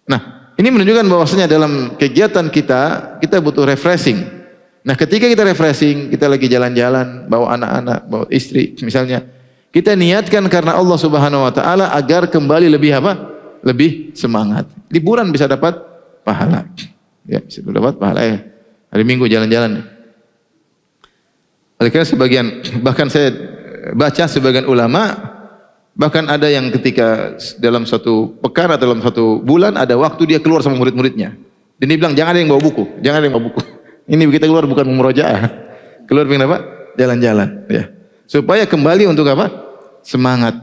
Nah, ini menunjukkan bahwasanya dalam kegiatan kita butuh refreshing. Nah, ketika kita refreshing, kita lagi jalan-jalan, bawa anak-anak, bawa istri misalnya, kita niatkan karena Allah Subhanahu wa taala agar kembali lebih semangat. Liburan bisa dapat pahala. Ya, bisa dapat pahala ya. Hari Minggu jalan-jalan. Oleh karena sebagian, bahkan saya baca sebagian ulama, bahkan ada yang ketika dalam satu pekan atau dalam satu bulan ada waktu dia keluar sama murid-muridnya. Dan dia bilang jangan ada yang bawa buku, jangan ada yang bawa buku. Ini kita keluar bukan murojaah. Keluar pengen apa? Jalan-jalan, ya. Supaya kembali untuk apa? Semangat.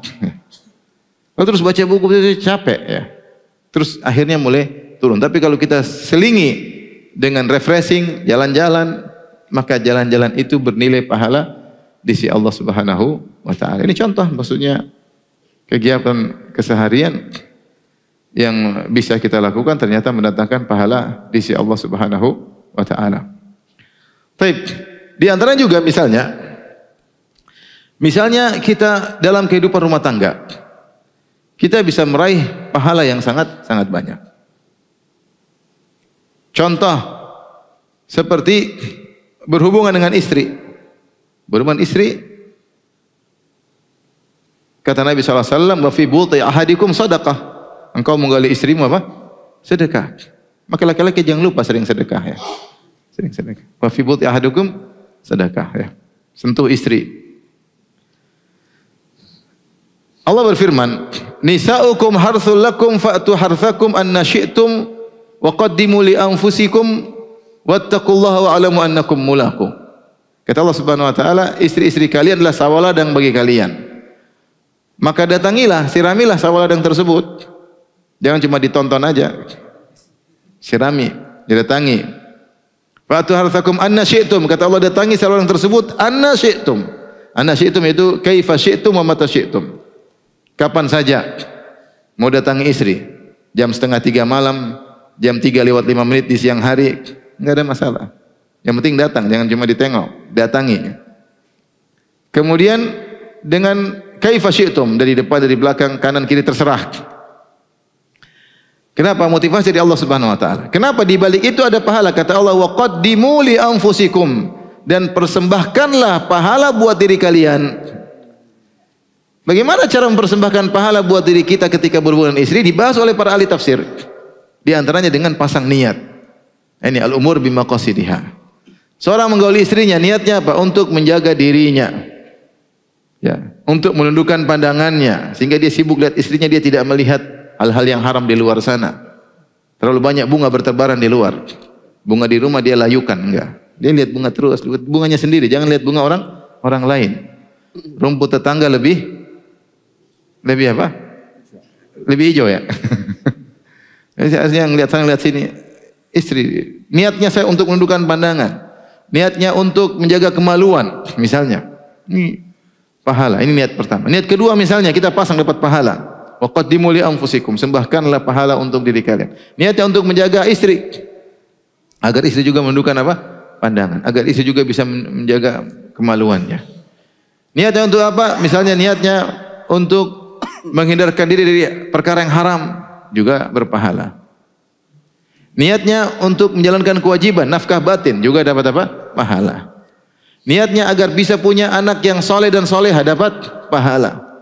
Kalau terus baca buku itu capek ya. Terus akhirnya mulai turun. Tapi kalau kita selingi dengan refreshing, jalan-jalan, maka jalan-jalan itu bernilai pahala di sisi Allah Subhanahu wa taala. Ini contoh maksudnya kegiatan keseharian yang bisa kita lakukan ternyata mendatangkan pahala di sisi Allah Subhanahu wa taala. Baik, di antara juga misalnya kita dalam kehidupan rumah tangga, kita bisa meraih pahala yang sangat banyak. Contoh seperti berhubungan dengan istri. Berhubungan istri, kata Nabi SAW, wa fi buti ahadikum sadaqah. Engkau menggali istrimu apa? Sedekah. Maka laki-laki jangan lupa sering sedekah ya. Sering sedekah. Wa fi buti ahadikum sedekah ya. Sentuh istri. Allah berfirman, nisa'ukum harthul lakum fa'tu harthakum anna syi'tum wa qaddimu li anfusikum wattaqullaha wa'lamu annakum mulaqu. Kata Allah Subhanahu wa taala, istri-istri kalian adalah sawaladang bagi kalian. Maka datangilah, siramilah sawaladang tersebut. Jangan cuma ditonton aja. Sirami, didatangi. Fa'tu harthakum anna syi'tum, kata Allah datangi sawaladang tersebut anna syi'tum. Anna syi'tum itu kaifa syi'tum wa mata syi'tum. Kapan saja mau datangi istri, jam 2:30 malam, jam 3:05 di siang hari, enggak ada masalah. Yang penting datang, jangan cuma ditengok, datangi. Kemudian dengan kaifa syi'tum, dari depan, dari belakang, kanan, kiri terserah. Kenapa? Motivasi dari Allah Subhanahu wa taala. Kenapa di balik itu ada pahala? Kata Allah, wa qaddimu li anfusikum, dan persembahkanlah pahala buat diri kalian. Bagaimana cara mempersembahkan pahala buat diri kita ketika berhubungan istri? Dibahas oleh para ahli tafsir. Di antaranya dengan pasang niat. Ini al-umur bimaqasidiha. Seorang menggauli istrinya, niatnya apa? Untuk menjaga dirinya. Ya, untuk menundukkan pandangannya sehingga dia sibuk lihat istrinya, dia tidak melihat hal-hal yang haram di luar sana. Terlalu banyak bunga bertebaran di luar. Bunga di rumah dia layukan, enggak. Dia lihat bunga terus, lihat bunganya sendiri, jangan lihat bunga orang lain. Rumput tetangga lebih apa? Lebih hijau ya. Artinya ngelihat sana, lihat sini. Istri, niatnya saya untuk menundukkan pandangan. Niatnya untuk menjaga kemaluan, misalnya. Ini pahala, ini niat pertama. Niat kedua misalnya kita pasang dapat pahala. Wa qaddimu li anfusikum, sembahkanlah pahala untuk diri kalian. Niatnya untuk menjaga istri, agar istri juga menundukkan apa? Pandangan. Agar istri juga bisa menjaga kemaluannya. Niatnya untuk apa? Misalnya niatnya untuk menghindarkan diri dari perkara yang haram, juga berpahala. Niatnya untuk menjalankan kewajiban, nafkah batin, juga dapat apa? Pahala. Niatnya agar bisa punya anak yang soleh dan soleha, dapat pahala.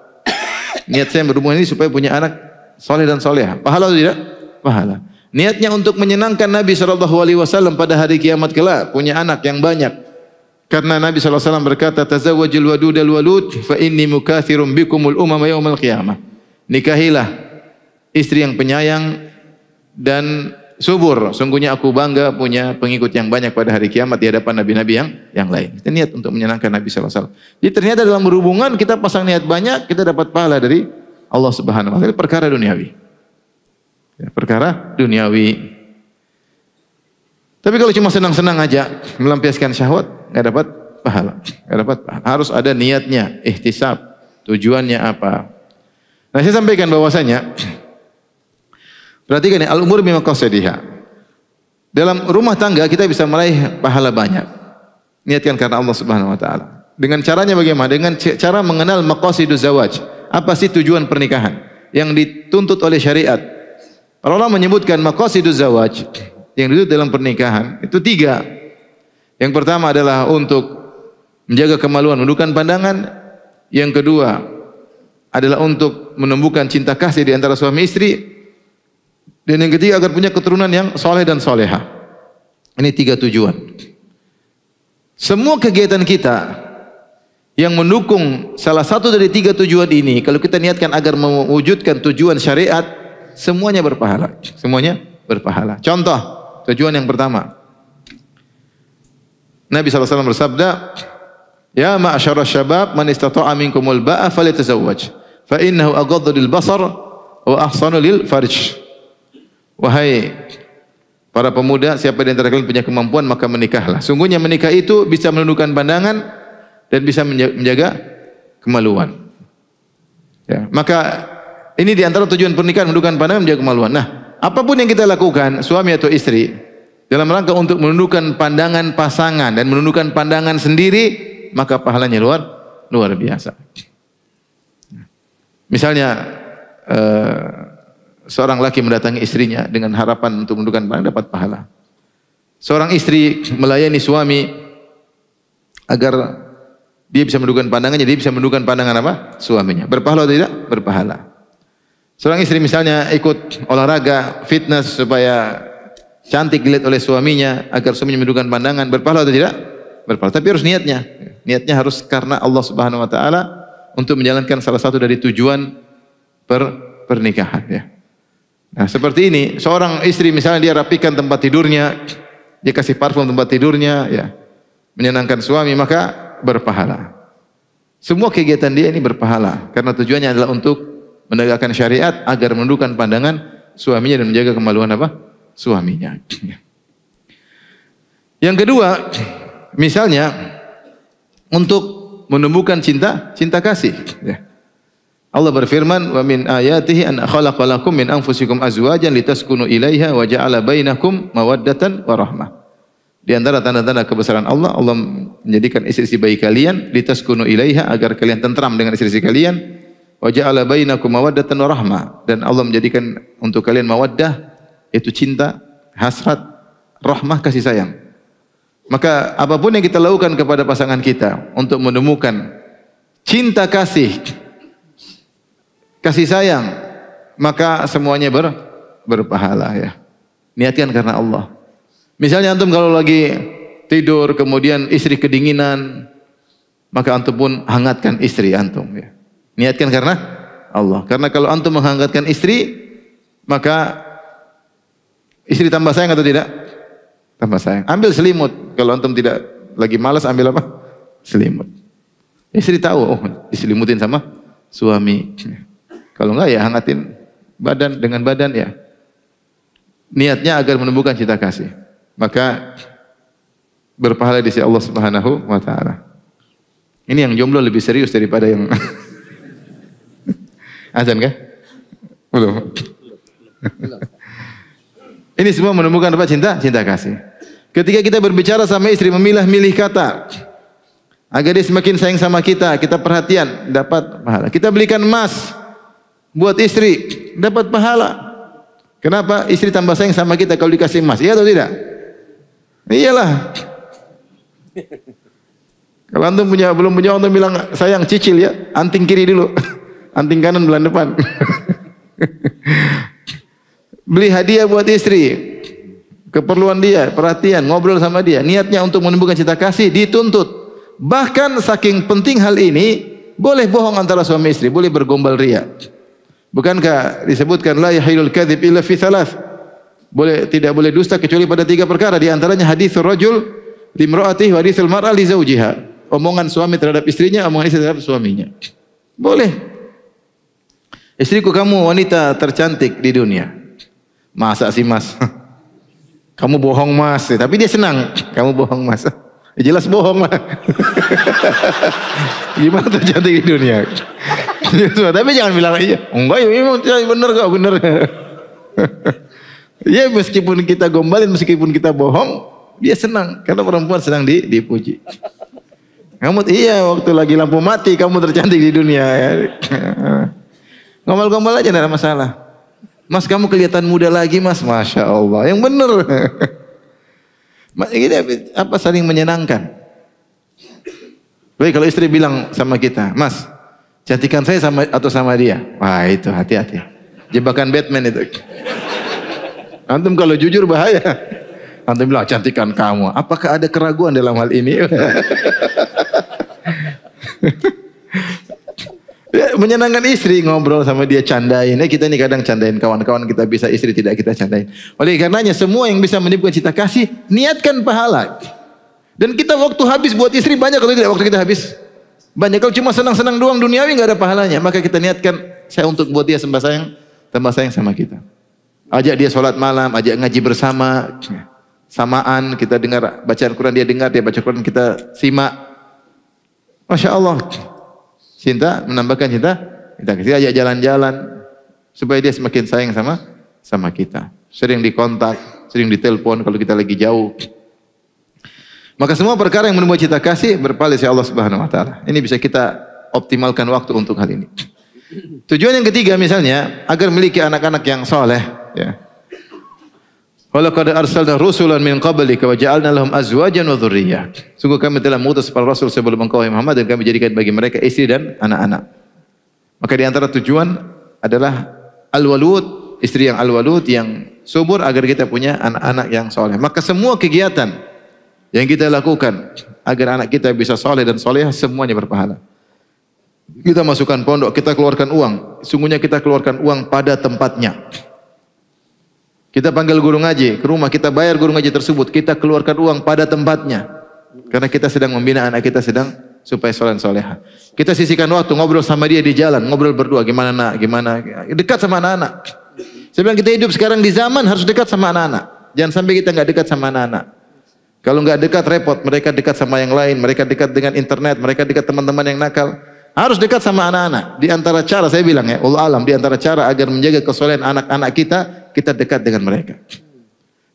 Niat saya berhubungan ini supaya punya anak soleh dan soleha, pahala atau tidak? Pahala. Niatnya untuk menyenangkan Nabi SAW pada hari kiamat kelak, punya anak yang banyak. Karena Nabi SAW berkata, tazawwajul wadudal walud fa inni mukatsirun bikumul umama yaumal qiyamah. Nikahilah istri yang penyayang dan subur. Sungguhnya aku bangga punya pengikut yang banyak pada hari kiamat di hadapan nabi-nabi yang lain. Kita niat untuk menyenangkan Nabi SAW. Jadi ternyata dalam berhubungan kita pasang niat banyak, kita dapat pahala dari Allah Subhanahu wa taala. Perkara duniawi. Ya, perkara duniawi. Tapi kalau cuma senang-senang aja, melampiaskan syahwat, enggak dapat pahala. Enggak dapat pahala. Harus ada niatnya, ihtisab, tujuannya apa. Nah, saya sampaikan bahwasanya perhatikan ya, al-umur bimaqasidiha. Dalam rumah tangga kita bisa meraih pahala banyak. Niatkan karena Allah Subhanahu wa taala. Dengan caranya bagaimana? Dengan cara mengenal maqasiduz zawaj. Apa sih tujuan pernikahan yang dituntut oleh syariat? Para ulama menyebutkan maqasiduz zawaj yang dituntut dalam pernikahan itu 3. Yang pertama adalah untuk menjaga kemaluan, menundukkan pandangan. Yang kedua adalah untuk menumbuhkan cinta kasih di antara suami istri. Dan yang ketiga agar punya keturunan yang soleh dan soleha. Ini 3 tujuan. Semua kegiatan kita yang mendukung salah satu dari 3 tujuan ini, kalau kita niatkan agar mewujudkan tujuan syariat, semuanya berpahala. Semuanya berpahala. Contoh, tujuan yang pertama. Nabi SAW bersabda, "Ya ma'asyara syabab, man istata'a minkumul ba'a falyatazawwaj, fa innahu aghaddu lil basar wa ahsanu lil farj." Wahai para pemuda, siapa di antara kalian punya kemampuan maka menikahlah. Sungguhnya menikah itu bisa menundukkan pandangan dan bisa menjaga kemaluan. Ya, maka ini di antara tujuan pernikahan, menundukkan pandangan, menjaga kemaluan. Nah, apapun yang kita lakukan, suami atau istri, dalam rangka untuk menundukkan pandangan pasangan dan menundukkan pandangan sendiri, maka pahalanya luar biasa. Misalnya seorang laki mendatangi istrinya dengan harapan untuk menundukkan pandangan, dapat pahala. Seorang istri melayani suami agar dia bisa menundukkan pandangannya, dia bisa menundukkan pandangan apa? Suaminya. Berpahala atau tidak? Berpahala. Seorang istri misalnya ikut olahraga, fitness supaya cantik dilihat oleh suaminya agar suaminya menundukkan pandangan, berpahala atau tidak? Berpahala. Tapi harus niatnya. Niatnya harus karena Allah Subhanahu wa taala untuk menjalankan salah satu dari tujuan pernikahan ya. Nah, seperti ini, seorang istri misalnya dia rapikan tempat tidurnya, dia kasih parfum tempat tidurnya ya. Menyenangkan suami, maka berpahala. Semua kegiatan dia ini berpahala karena tujuannya adalah untuk menegakkan syariat agar menundukkan pandangan suaminya dan menjaga kemaluan apa? Suaminya. Yang kedua, misalnya untuk menumbuhkan cinta kasih. Ya. Allah berfirman, "Wa min ayatihi an khalaqa lakum min anfusikum azwajan litaskunu ilaiha wa ja'ala bainakum mawaddatan wa rahmah." Di antara tanda-tanda kebesaran Allah, Allah menjadikan istri-istri bayi kalian litaskunu ilaiha, agar kalian tentram dengan istri-istri kalian. Wa ja'ala bainakum mawaddatan wa rahmah, dan Allah menjadikan untuk kalian mawaddah, yaitu cinta, hasrat, rahmah, kasih sayang. Maka apapun yang kita lakukan kepada pasangan kita untuk menemukan cinta kasih sayang, maka semuanya berpahala ya. Niatkan karena Allah. Misalnya antum kalau lagi tidur kemudian istri kedinginan, maka antum pun hangatkan istri antum ya. Niatkan karena Allah. Karena kalau antum menghangatkan istri, maka istri tambah sayang atau tidak? Tambah sayang. Ambil selimut. Kalau antum tidak lagi malas, ambil apa? Selimut. Istri tahu, oh diselimutin sama suami. Kalau enggak ya hangatin badan dengan badan ya. Niatnya agar menumbuhkan cinta kasih. Maka berpahala di sisi Allah Subhanahu wa taala. Ini yang jomblo lebih serius daripada yang azan kah? Belum. Ini semua menemukan apa? Cinta kasih. Ketika kita berbicara sama istri, memilah-milih kata agar dia semakin sayang sama kita, kita perhatian, dapat pahala. Kita belikan emas buat istri, dapat pahala. Kenapa? Istri tambah sayang sama kita kalau dikasih emas. Iya atau tidak? Iyalah. Kalau antum belum punya, antum bilang sayang, cicil ya, anting kiri dulu, anting kanan bulan depan. Beli hadiah buat istri, keperluan dia, perhatian, ngobrol sama dia, niatnya untuk menumbuhkan cinta kasih, dituntut. Bahkan saking penting hal ini, boleh bohong antara suami istri, boleh bergombal ria. Bukankah disebutkan la yahilul kadzib illa fi thalath? Tidak boleh dusta kecuali pada 3 perkara, di antaranya haditsul rajul limraatihi wa haditsul mar'a li zawjiha. Omongan suami terhadap istrinya, omongan istri terhadap suaminya. Boleh. Istriku, kamu wanita tercantik di dunia. Masa sih mas? Kamu bohong mas. Tapi dia senang. Kamu bohong mas. Ya jelas bohong lah. Gimana tercantik di dunia? Tapi jangan bilang iya. Enggak, ya bener kok, bener. Ya meskipun kita gombalin, meskipun kita bohong, dia senang. Karena perempuan senang dipuji. Kamu iya, waktu lagi lampu mati kamu tercantik di dunia. Ya. Gombal-gombal aja, tidak ada masalah. Mas, kamu kelihatan muda lagi mas. Masya Allah, yang bener. Apa saling menyenangkan. Baik, kalau istri bilang sama kita, mas, cantikan saya sama dia. Wah itu hati-hati. Jebakan Batman itu. Antum kalau jujur bahaya. Antum bilang cantikan kamu. Apakah ada keraguan dalam hal ini? Ya, menyenangkan istri, ngobrol sama dia, candain. Kita ini kadang candain kawan-kawan kita, bisa istri tidak kita candain. Oleh karenanya semua yang bisa menimbulkan cinta kasih, niatkan pahala. Dan kita waktu habis buat istri banyak atau tidak waktu kita habis? Banyak. Kalau cuma senang-senang doang duniawi nggak ada pahalanya. Maka kita niatkan saya untuk buat dia tambah sayang sama kita. Ajak dia sholat malam, ajak ngaji bersama, samaan kita dengar bacaan Quran, dia dengar, dia baca Quran, kita simak. Masya Allah. Cinta menambahkan cinta. Kita ajak jalan-jalan supaya dia semakin sayang sama kita. Sering dikontak, sering ditelepon kalau kita lagi jauh. Maka semua perkara yang menumbuh cinta kasih berpaling dari Allah Subhanahu wa taala. Ini bisa kita optimalkan waktu untuk hal ini. Tujuan yang ketiga misalnya agar memiliki anak-anak yang soleh, ya. Walaqad arsalna rusulan min qablika wa ja'alna lahum azwajan wa dzurriyyah. Sungguh kami telah mengutus para rasul sebelum engkau Muhammad dan kami jadikan bagi mereka istri dan anak-anak. Maka di antara tujuan adalah al-walud, istri yang al-walud yang subur agar kita punya anak-anak yang soleh. Maka semua kegiatan yang kita lakukan agar anak kita bisa soleh dan solehah semuanya berpahala. Kita masukkan pondok, kita keluarkan uang. Sungguhnya kita keluarkan uang pada tempatnya. Kita panggil guru ngaji ke rumah, kita bayar guru ngaji tersebut, kita keluarkan uang pada tempatnya. Karena kita sedang membina anak kita supaya soleh dan soleha. Kita sisihkan waktu ngobrol sama dia di jalan, ngobrol berdua, gimana nak, gimana, dekat sama anak-anak. Saya bilang kita hidup sekarang di zaman harus dekat sama anak-anak. Jangan sampai kita nggak dekat sama anak-anak. Kalau nggak dekat repot, mereka dekat sama yang lain, mereka dekat dengan internet, mereka dekat teman-teman yang nakal. Harus dekat sama anak-anak. Di antara cara saya bilang ya, Allah alam, di antara cara agar menjaga kesolehan anak-anak kita dekat dengan mereka.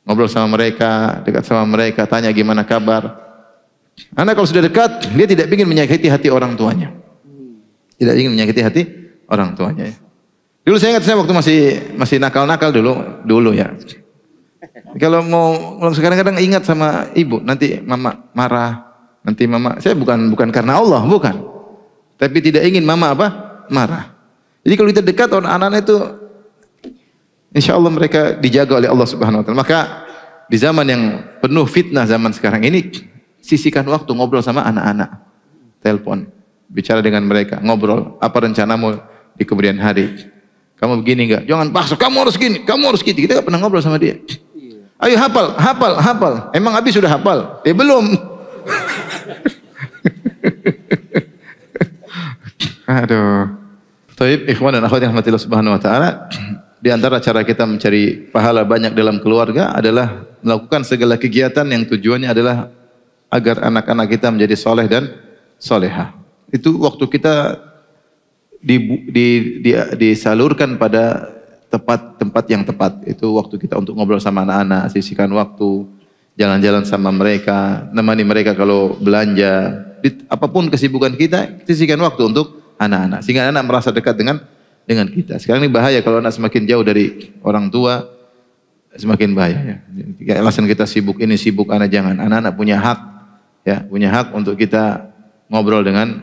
Ngobrol sama mereka, dekat sama mereka, tanya gimana kabar. Anak kalau sudah dekat, dia tidak ingin menyakiti hati orang tuanya. Tidak ingin menyakiti hati orang tuanya. Dulu saya ingat, saya waktu masih nakal-nakal dulu ya. Kalau mau kadang-kadang ingat sama ibu, nanti mama marah, nanti mama, saya bukan karena Allah, bukan. Tapi tidak ingin mama marah. Jadi kalau kita dekat orang anak-anak itu, insya Allah mereka dijaga oleh Allah Subhanahu Wa Taala. Maka di zaman yang penuh fitnah zaman sekarang ini, sisihkan waktu ngobrol sama anak-anak, telepon, bicara dengan mereka, ngobrol. Apa rencanamu di kemudian hari? Kamu begini enggak? Jangan paksa. Kamu harus gini, kamu harus gitu. Kita nggak pernah ngobrol sama dia. Ayo hafal. Emang Abi sudah hafal? Belum. Aduh. Taib, ikhwan dan akhwat yang rahmatillah subhanahu wa ta'ala. Di antara cara kita mencari pahala banyak dalam keluarga adalah melakukan segala kegiatan yang tujuannya adalah agar anak-anak kita menjadi soleh dan soleha. Itu waktu kita disalurkan pada tempat yang tepat. Itu waktu kita untuk ngobrol sama anak-anak, sisihkan waktu, jalan-jalan sama mereka, nemani mereka kalau belanja. Apapun kesibukan kita, sisihkan waktu untuk anak-anak sehingga anak merasa dekat dengan kita. Sekarang ini bahaya kalau anak semakin jauh dari orang tua, semakin bahaya ya. Alasan kita sibuk ini sibuk, anak jangan. Anak-anak punya hak ya, punya hak untuk kita ngobrol dengan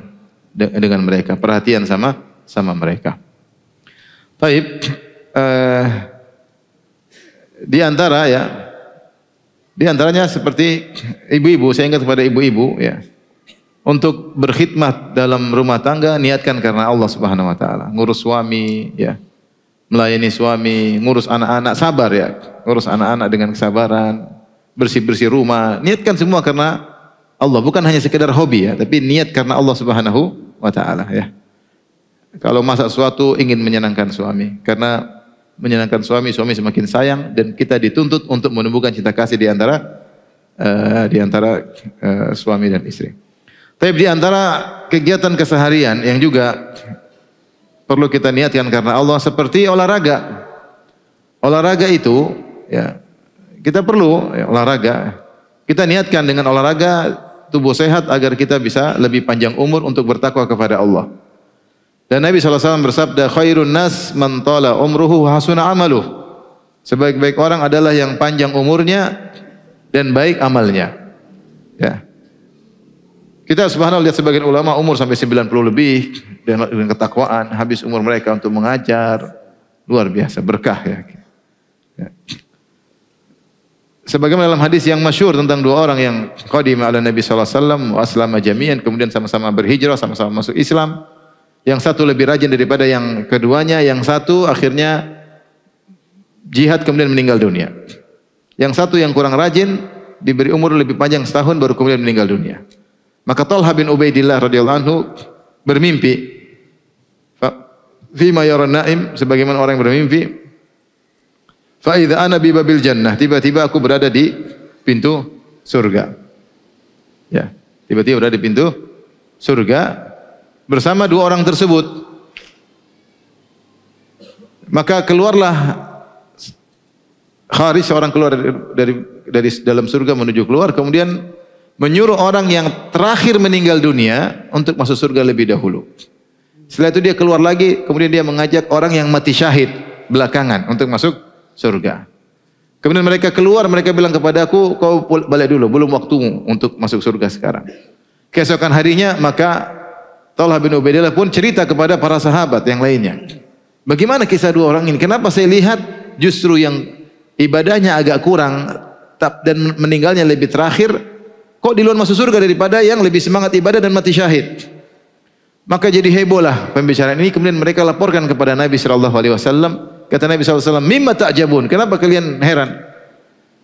mereka, perhatian sama mereka. Taib, di antaranya seperti ibu-ibu, saya ingat kepada ibu-ibu ya. Untuk berkhidmat dalam rumah tangga, niatkan karena Allah Subhanahu wa taala. Ngurus suami ya, melayani suami, ngurus anak-anak, sabar ya. Ngurus anak-anak dengan kesabaran, bersih-bersih rumah. Niatkan semua karena Allah, bukan hanya sekedar hobi ya, tapi niat karena Allah Subhanahu wa taala ya. Kalau masak sesuatu ingin menyenangkan suami, karena menyenangkan suami semakin sayang dan kita dituntut untuk menumbuhkan cinta kasih di antara suami dan istri. Tapi di antara kegiatan keseharian yang juga perlu kita niatkan karena Allah seperti olahraga. Olahraga itu ya, kita perlu ya, olahraga. Kita niatkan dengan olahraga tubuh sehat agar kita bisa lebih panjang umur untuk bertakwa kepada Allah. Dan Nabi SAW bersabda, khairun nas man tala umruhu wa hasuna amaluh. Sebaik-baik orang adalah yang panjang umurnya dan baik amalnya. Ya. Kita subhanallah lihat sebagian ulama umur sampai 90 lebih dengan ketakwaan, habis umur mereka untuk mengajar, luar biasa berkah ya. Sebagaimana dalam hadis yang masyhur tentang dua orang yang qadima ala Nabi sallallahu alaihi wasallam wa aslama jami'an, kemudian sama-sama berhijrah, sama-sama masuk Islam. Yang satu lebih rajin daripada yang keduanya, yang satu akhirnya jihad kemudian meninggal dunia. Yang satu yang kurang rajin diberi umur lebih panjang setahun baru kemudian meninggal dunia. Maka Talha bin Ubaidillah radhiyallahu anhu bermimpi. Fima yara naim, sebagaimana orang yang bermimpi. Fa idza ana bi babil jannah, tiba-tiba aku berada di pintu surga. Ya, tiba-tiba berada di pintu surga bersama dua orang tersebut. Maka keluarlah Kharij, seorang keluar dari dalam surga menuju keluar, kemudian menyuruh orang yang terakhir meninggal dunia untuk masuk surga lebih dahulu. Setelah itu dia keluar lagi, kemudian dia mengajak orang yang mati syahid belakangan untuk masuk surga. Kemudian mereka keluar, mereka bilang kepadaku, kau balik dulu, belum waktumu untuk masuk surga sekarang. Keesokan harinya, maka Talha bin Ubaidillah pun cerita kepada para sahabat yang lainnya. Bagaimana kisah dua orang ini? Kenapa saya lihat justru yang ibadahnya agak kurang dan meninggalnya lebih terakhir, kok duluan masuk surga daripada yang lebih semangat ibadah dan mati syahid? Maka jadi hebohlah pembicaraan ini. Kemudian mereka laporkan kepada Nabi sallallahu alaihi wasallam. Kata Nabi sallallahu alaihi wasallam, "Mimma ta'jabun? Kenapa kalian heran?"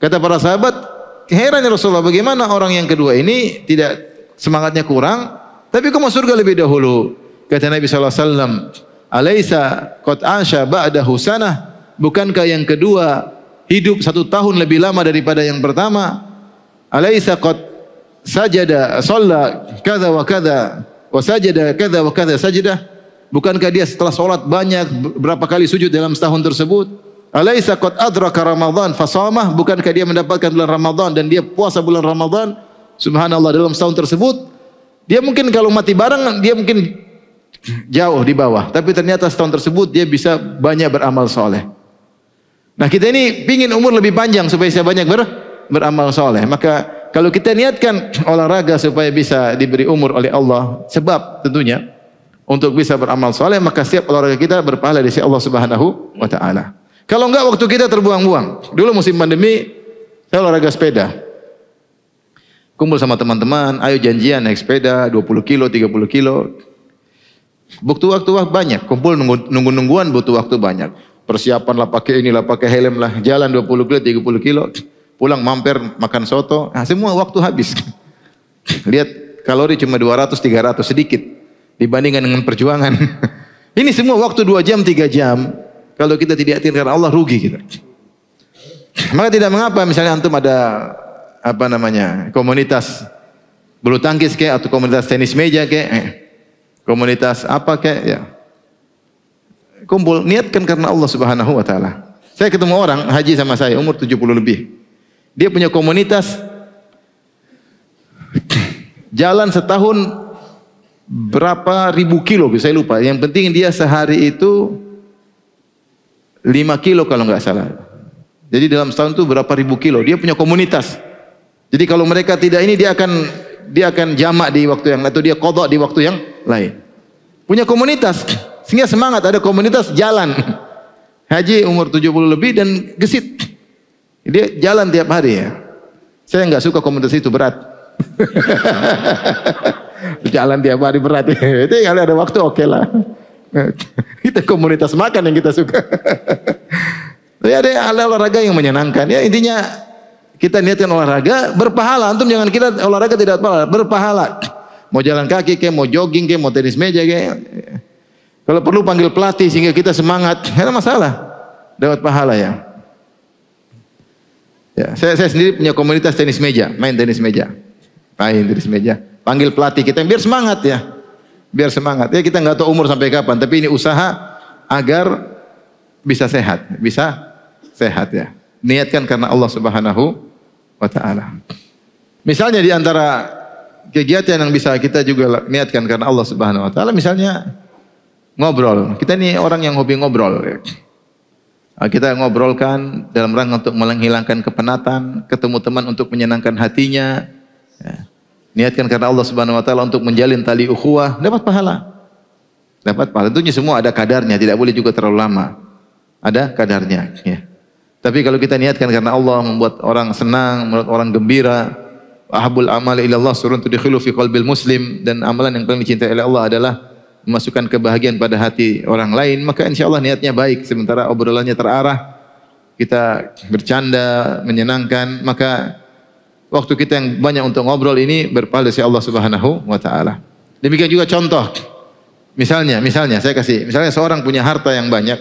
Kata para sahabat, "Heran ya Rasulullah, bagaimana orang yang kedua ini tidak semangatnya kurang, tapi kok masuk surga lebih dahulu?" Kata Nabi sallallahu alaihi wasallam, "Alaisa qad asha ba'dahu sanah? Bukankah yang kedua hidup 1 tahun lebih lama daripada yang pertama? Alaisa qad sajada shalla kadza wa kadza wa sajada kadza wa kadza sajadah? Bukankah dia setelah salat banyak berapa kali sujud dalam setahun tersebut? Alaisa qad adraka Ramadan fasamah? Bukankah dia mendapatkan bulan Ramadan dan dia puasa bulan Ramadan? Subhanallah, dalam setahun tersebut dia mungkin kalau mati bareng dia mungkin jauh di bawah, tapi ternyata setahun tersebut dia bisa banyak beramal soleh. Nah, kita ini pingin umur lebih panjang supaya bisa banyak beramal soleh. Maka kalau kita niatkan olahraga supaya bisa diberi umur oleh Allah, sebab tentunya untuk bisa beramal soleh, maka setiap olahraga kita berpahala di sisi Allah Subhanahu wa taala. Kalau enggak, waktu kita terbuang-buang. Dulu musim pandemi saya olahraga sepeda. Kumpul sama teman-teman, ayo janjian naik sepeda 20 kilo, 30 kilo. Butuh waktu banyak, kumpul nunggu-nungguan butuh waktu banyak. Persiapan lah, pakai inilah, pakai helm lah, jalan 20 kilo, 30 kilo, pulang mampir makan soto, nah, semua waktu habis. Lihat kalori cuma 200, 300, sedikit dibandingkan dengan perjuangan. Ini semua waktu 2 jam, 3 jam. Kalau kita tidak yakin karena Allah, rugi kita. Maka tidak mengapa misalnya antum ada apa namanya, komunitas bulu tangkis kayak, atau komunitas tenis meja kayak, komunitas apa kayak, ya. Kumpul, niatkan karena Allah Subhanahu wa taala. Saya ketemu orang haji sama saya umur 70 lebih. Dia punya komunitas jalan setahun berapa ribu kilo, saya lupa. Yang penting dia sehari itu 5 kilo kalau enggak salah. Jadi dalam setahun itu berapa ribu kilo. Dia punya komunitas. Jadi kalau mereka tidak ini, dia akan jamak di waktu yang, atau dia qadha di waktu yang lain. Punya komunitas. Sehingga semangat, ada komunitas jalan. Haji umur 70 lebih dan gesit. Dia jalan tiap hari ya. Saya enggak suka komunitas itu, berat. Jalan tiap hari berat. Itu kalau ada waktu oke lah. Kita komunitas makan yang kita suka. Tapi ada olahraga yang menyenangkan. Ya intinya kita niatkan olahraga berpahala. Antum jangan kira olahraga tidak berpahala. Mau jalan kaki kayak, mau jogging kayak, mau tenis meja kayak. Kalau perlu panggil pelatih sehingga kita semangat, tidak ada masalah, dapat pahala ya. Ya, saya sendiri punya komunitas tenis meja, main tenis meja, panggil pelatih kita biar semangat ya, biar semangat. Ya kita nggak tahu umur sampai kapan, tapi ini usaha agar bisa sehat ya. Niatkan karena Allah Subhanahu wa taala. Misalnya di antara kegiatan yang bisa kita juga niatkan karena Allah Subhanahu wa taala, misalnya ngobrol. Kita ini orang yang hobi ngobrol. Kita ngobrolkan dalam rangka untuk menghilangkan kepenatan, ketemu teman untuk menyenangkan hatinya. Niatkan karena Allah Subhanahu wa taala untuk menjalin tali ukhuwah, dapat pahala. Dapat pahala. Tentunya semua ada kadarnya, tidak boleh juga terlalu lama. Ada kadarnya, ya. Tapi kalau kita niatkan karena Allah, membuat orang senang, membuat orang gembira, ahabul amali ila Allah surun tudkhilu fi qalbil muslim, dan amalan yang paling dicintai oleh Allah adalah memasukkan kebahagiaan pada hati orang lain, maka insyaallah niatnya baik. Sementara obrolannya terarah, kita bercanda, menyenangkan, maka waktu kita yang banyak untuk ngobrol ini berpahala dari Allah Subhanahu wa taala. Demikian juga contoh. Misalnya misalnya seorang punya harta yang banyak,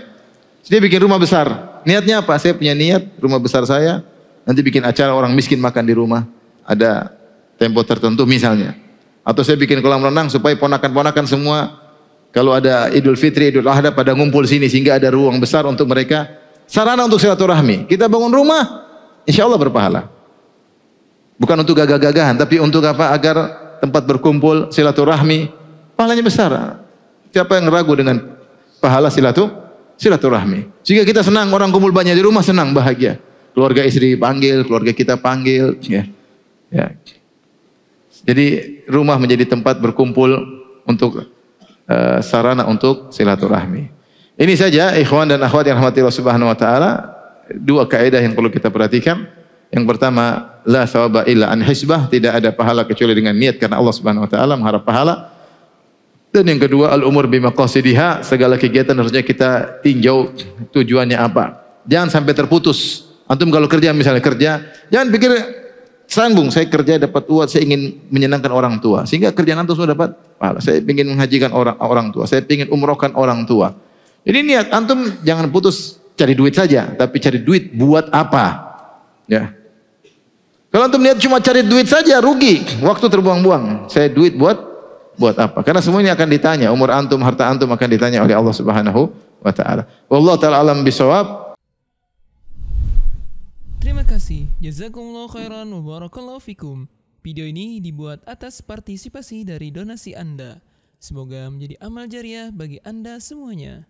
dia bikin rumah besar. Niatnya apa? Saya punya niat rumah besar saya nanti bikin acara orang miskin makan di rumah. Ada tempo tertentu misalnya. Atau saya bikin kolam renang supaya ponakan-ponakan semua kalau ada Idul Fitri, Idul Adha pada ngumpul sini sehingga ada ruang besar untuk mereka, sarana untuk silaturahmi. Kita bangun rumah, insya Allah berpahala. Bukan untuk gagah-gagahan, tapi untuk apa? Agar tempat berkumpul silaturahmi, pahalanya besar. Siapa yang ragu dengan pahala silaturahmi? Sehingga kita senang, orang kumpul banyak di rumah, senang, bahagia. Keluarga istri panggil, keluarga kita panggil, ya. Jadi rumah menjadi tempat berkumpul untuk sarana untuk silaturahmi. Ini saja ikhwan dan akhwat yang rahmati Allah Subhanahu wa taala, dua kaidah yang perlu kita perhatikan. Yang pertama, la thawaba illa an hisbah, tidak ada pahala kecuali dengan niat karena Allah Subhanahu wa taala, mengharap pahala. Dan yang kedua, al umur bi maqasidiha, segala kegiatan harusnya kita tinjau tujuannya apa. Jangan sampai terputus. Antum kalau kerja, misalnya kerja, jangan pikir sambung, saya kerja dapat uang, saya ingin menyenangkan orang tua. Sehingga kerjaan antum sudah dapat pahala. Saya ingin menghajikan orang tua, saya ingin umrohkan orang tua. Jadi niat antum jangan putus cari duit saja, tapi cari duit buat apa? Ya. Kalau antum niat cuma cari duit saja, rugi, waktu terbuang-buang. Saya duit buat apa? Karena semua ini akan ditanya, umur antum, harta antum akan ditanya oleh Allah Subhanahu wa taala. Wallahu taala alam bisawab. Terima kasih. Jazakumullah khairan wa barakallahu fikum. Video ini dibuat atas partisipasi dari donasi Anda. Semoga menjadi amal jariah bagi Anda semuanya.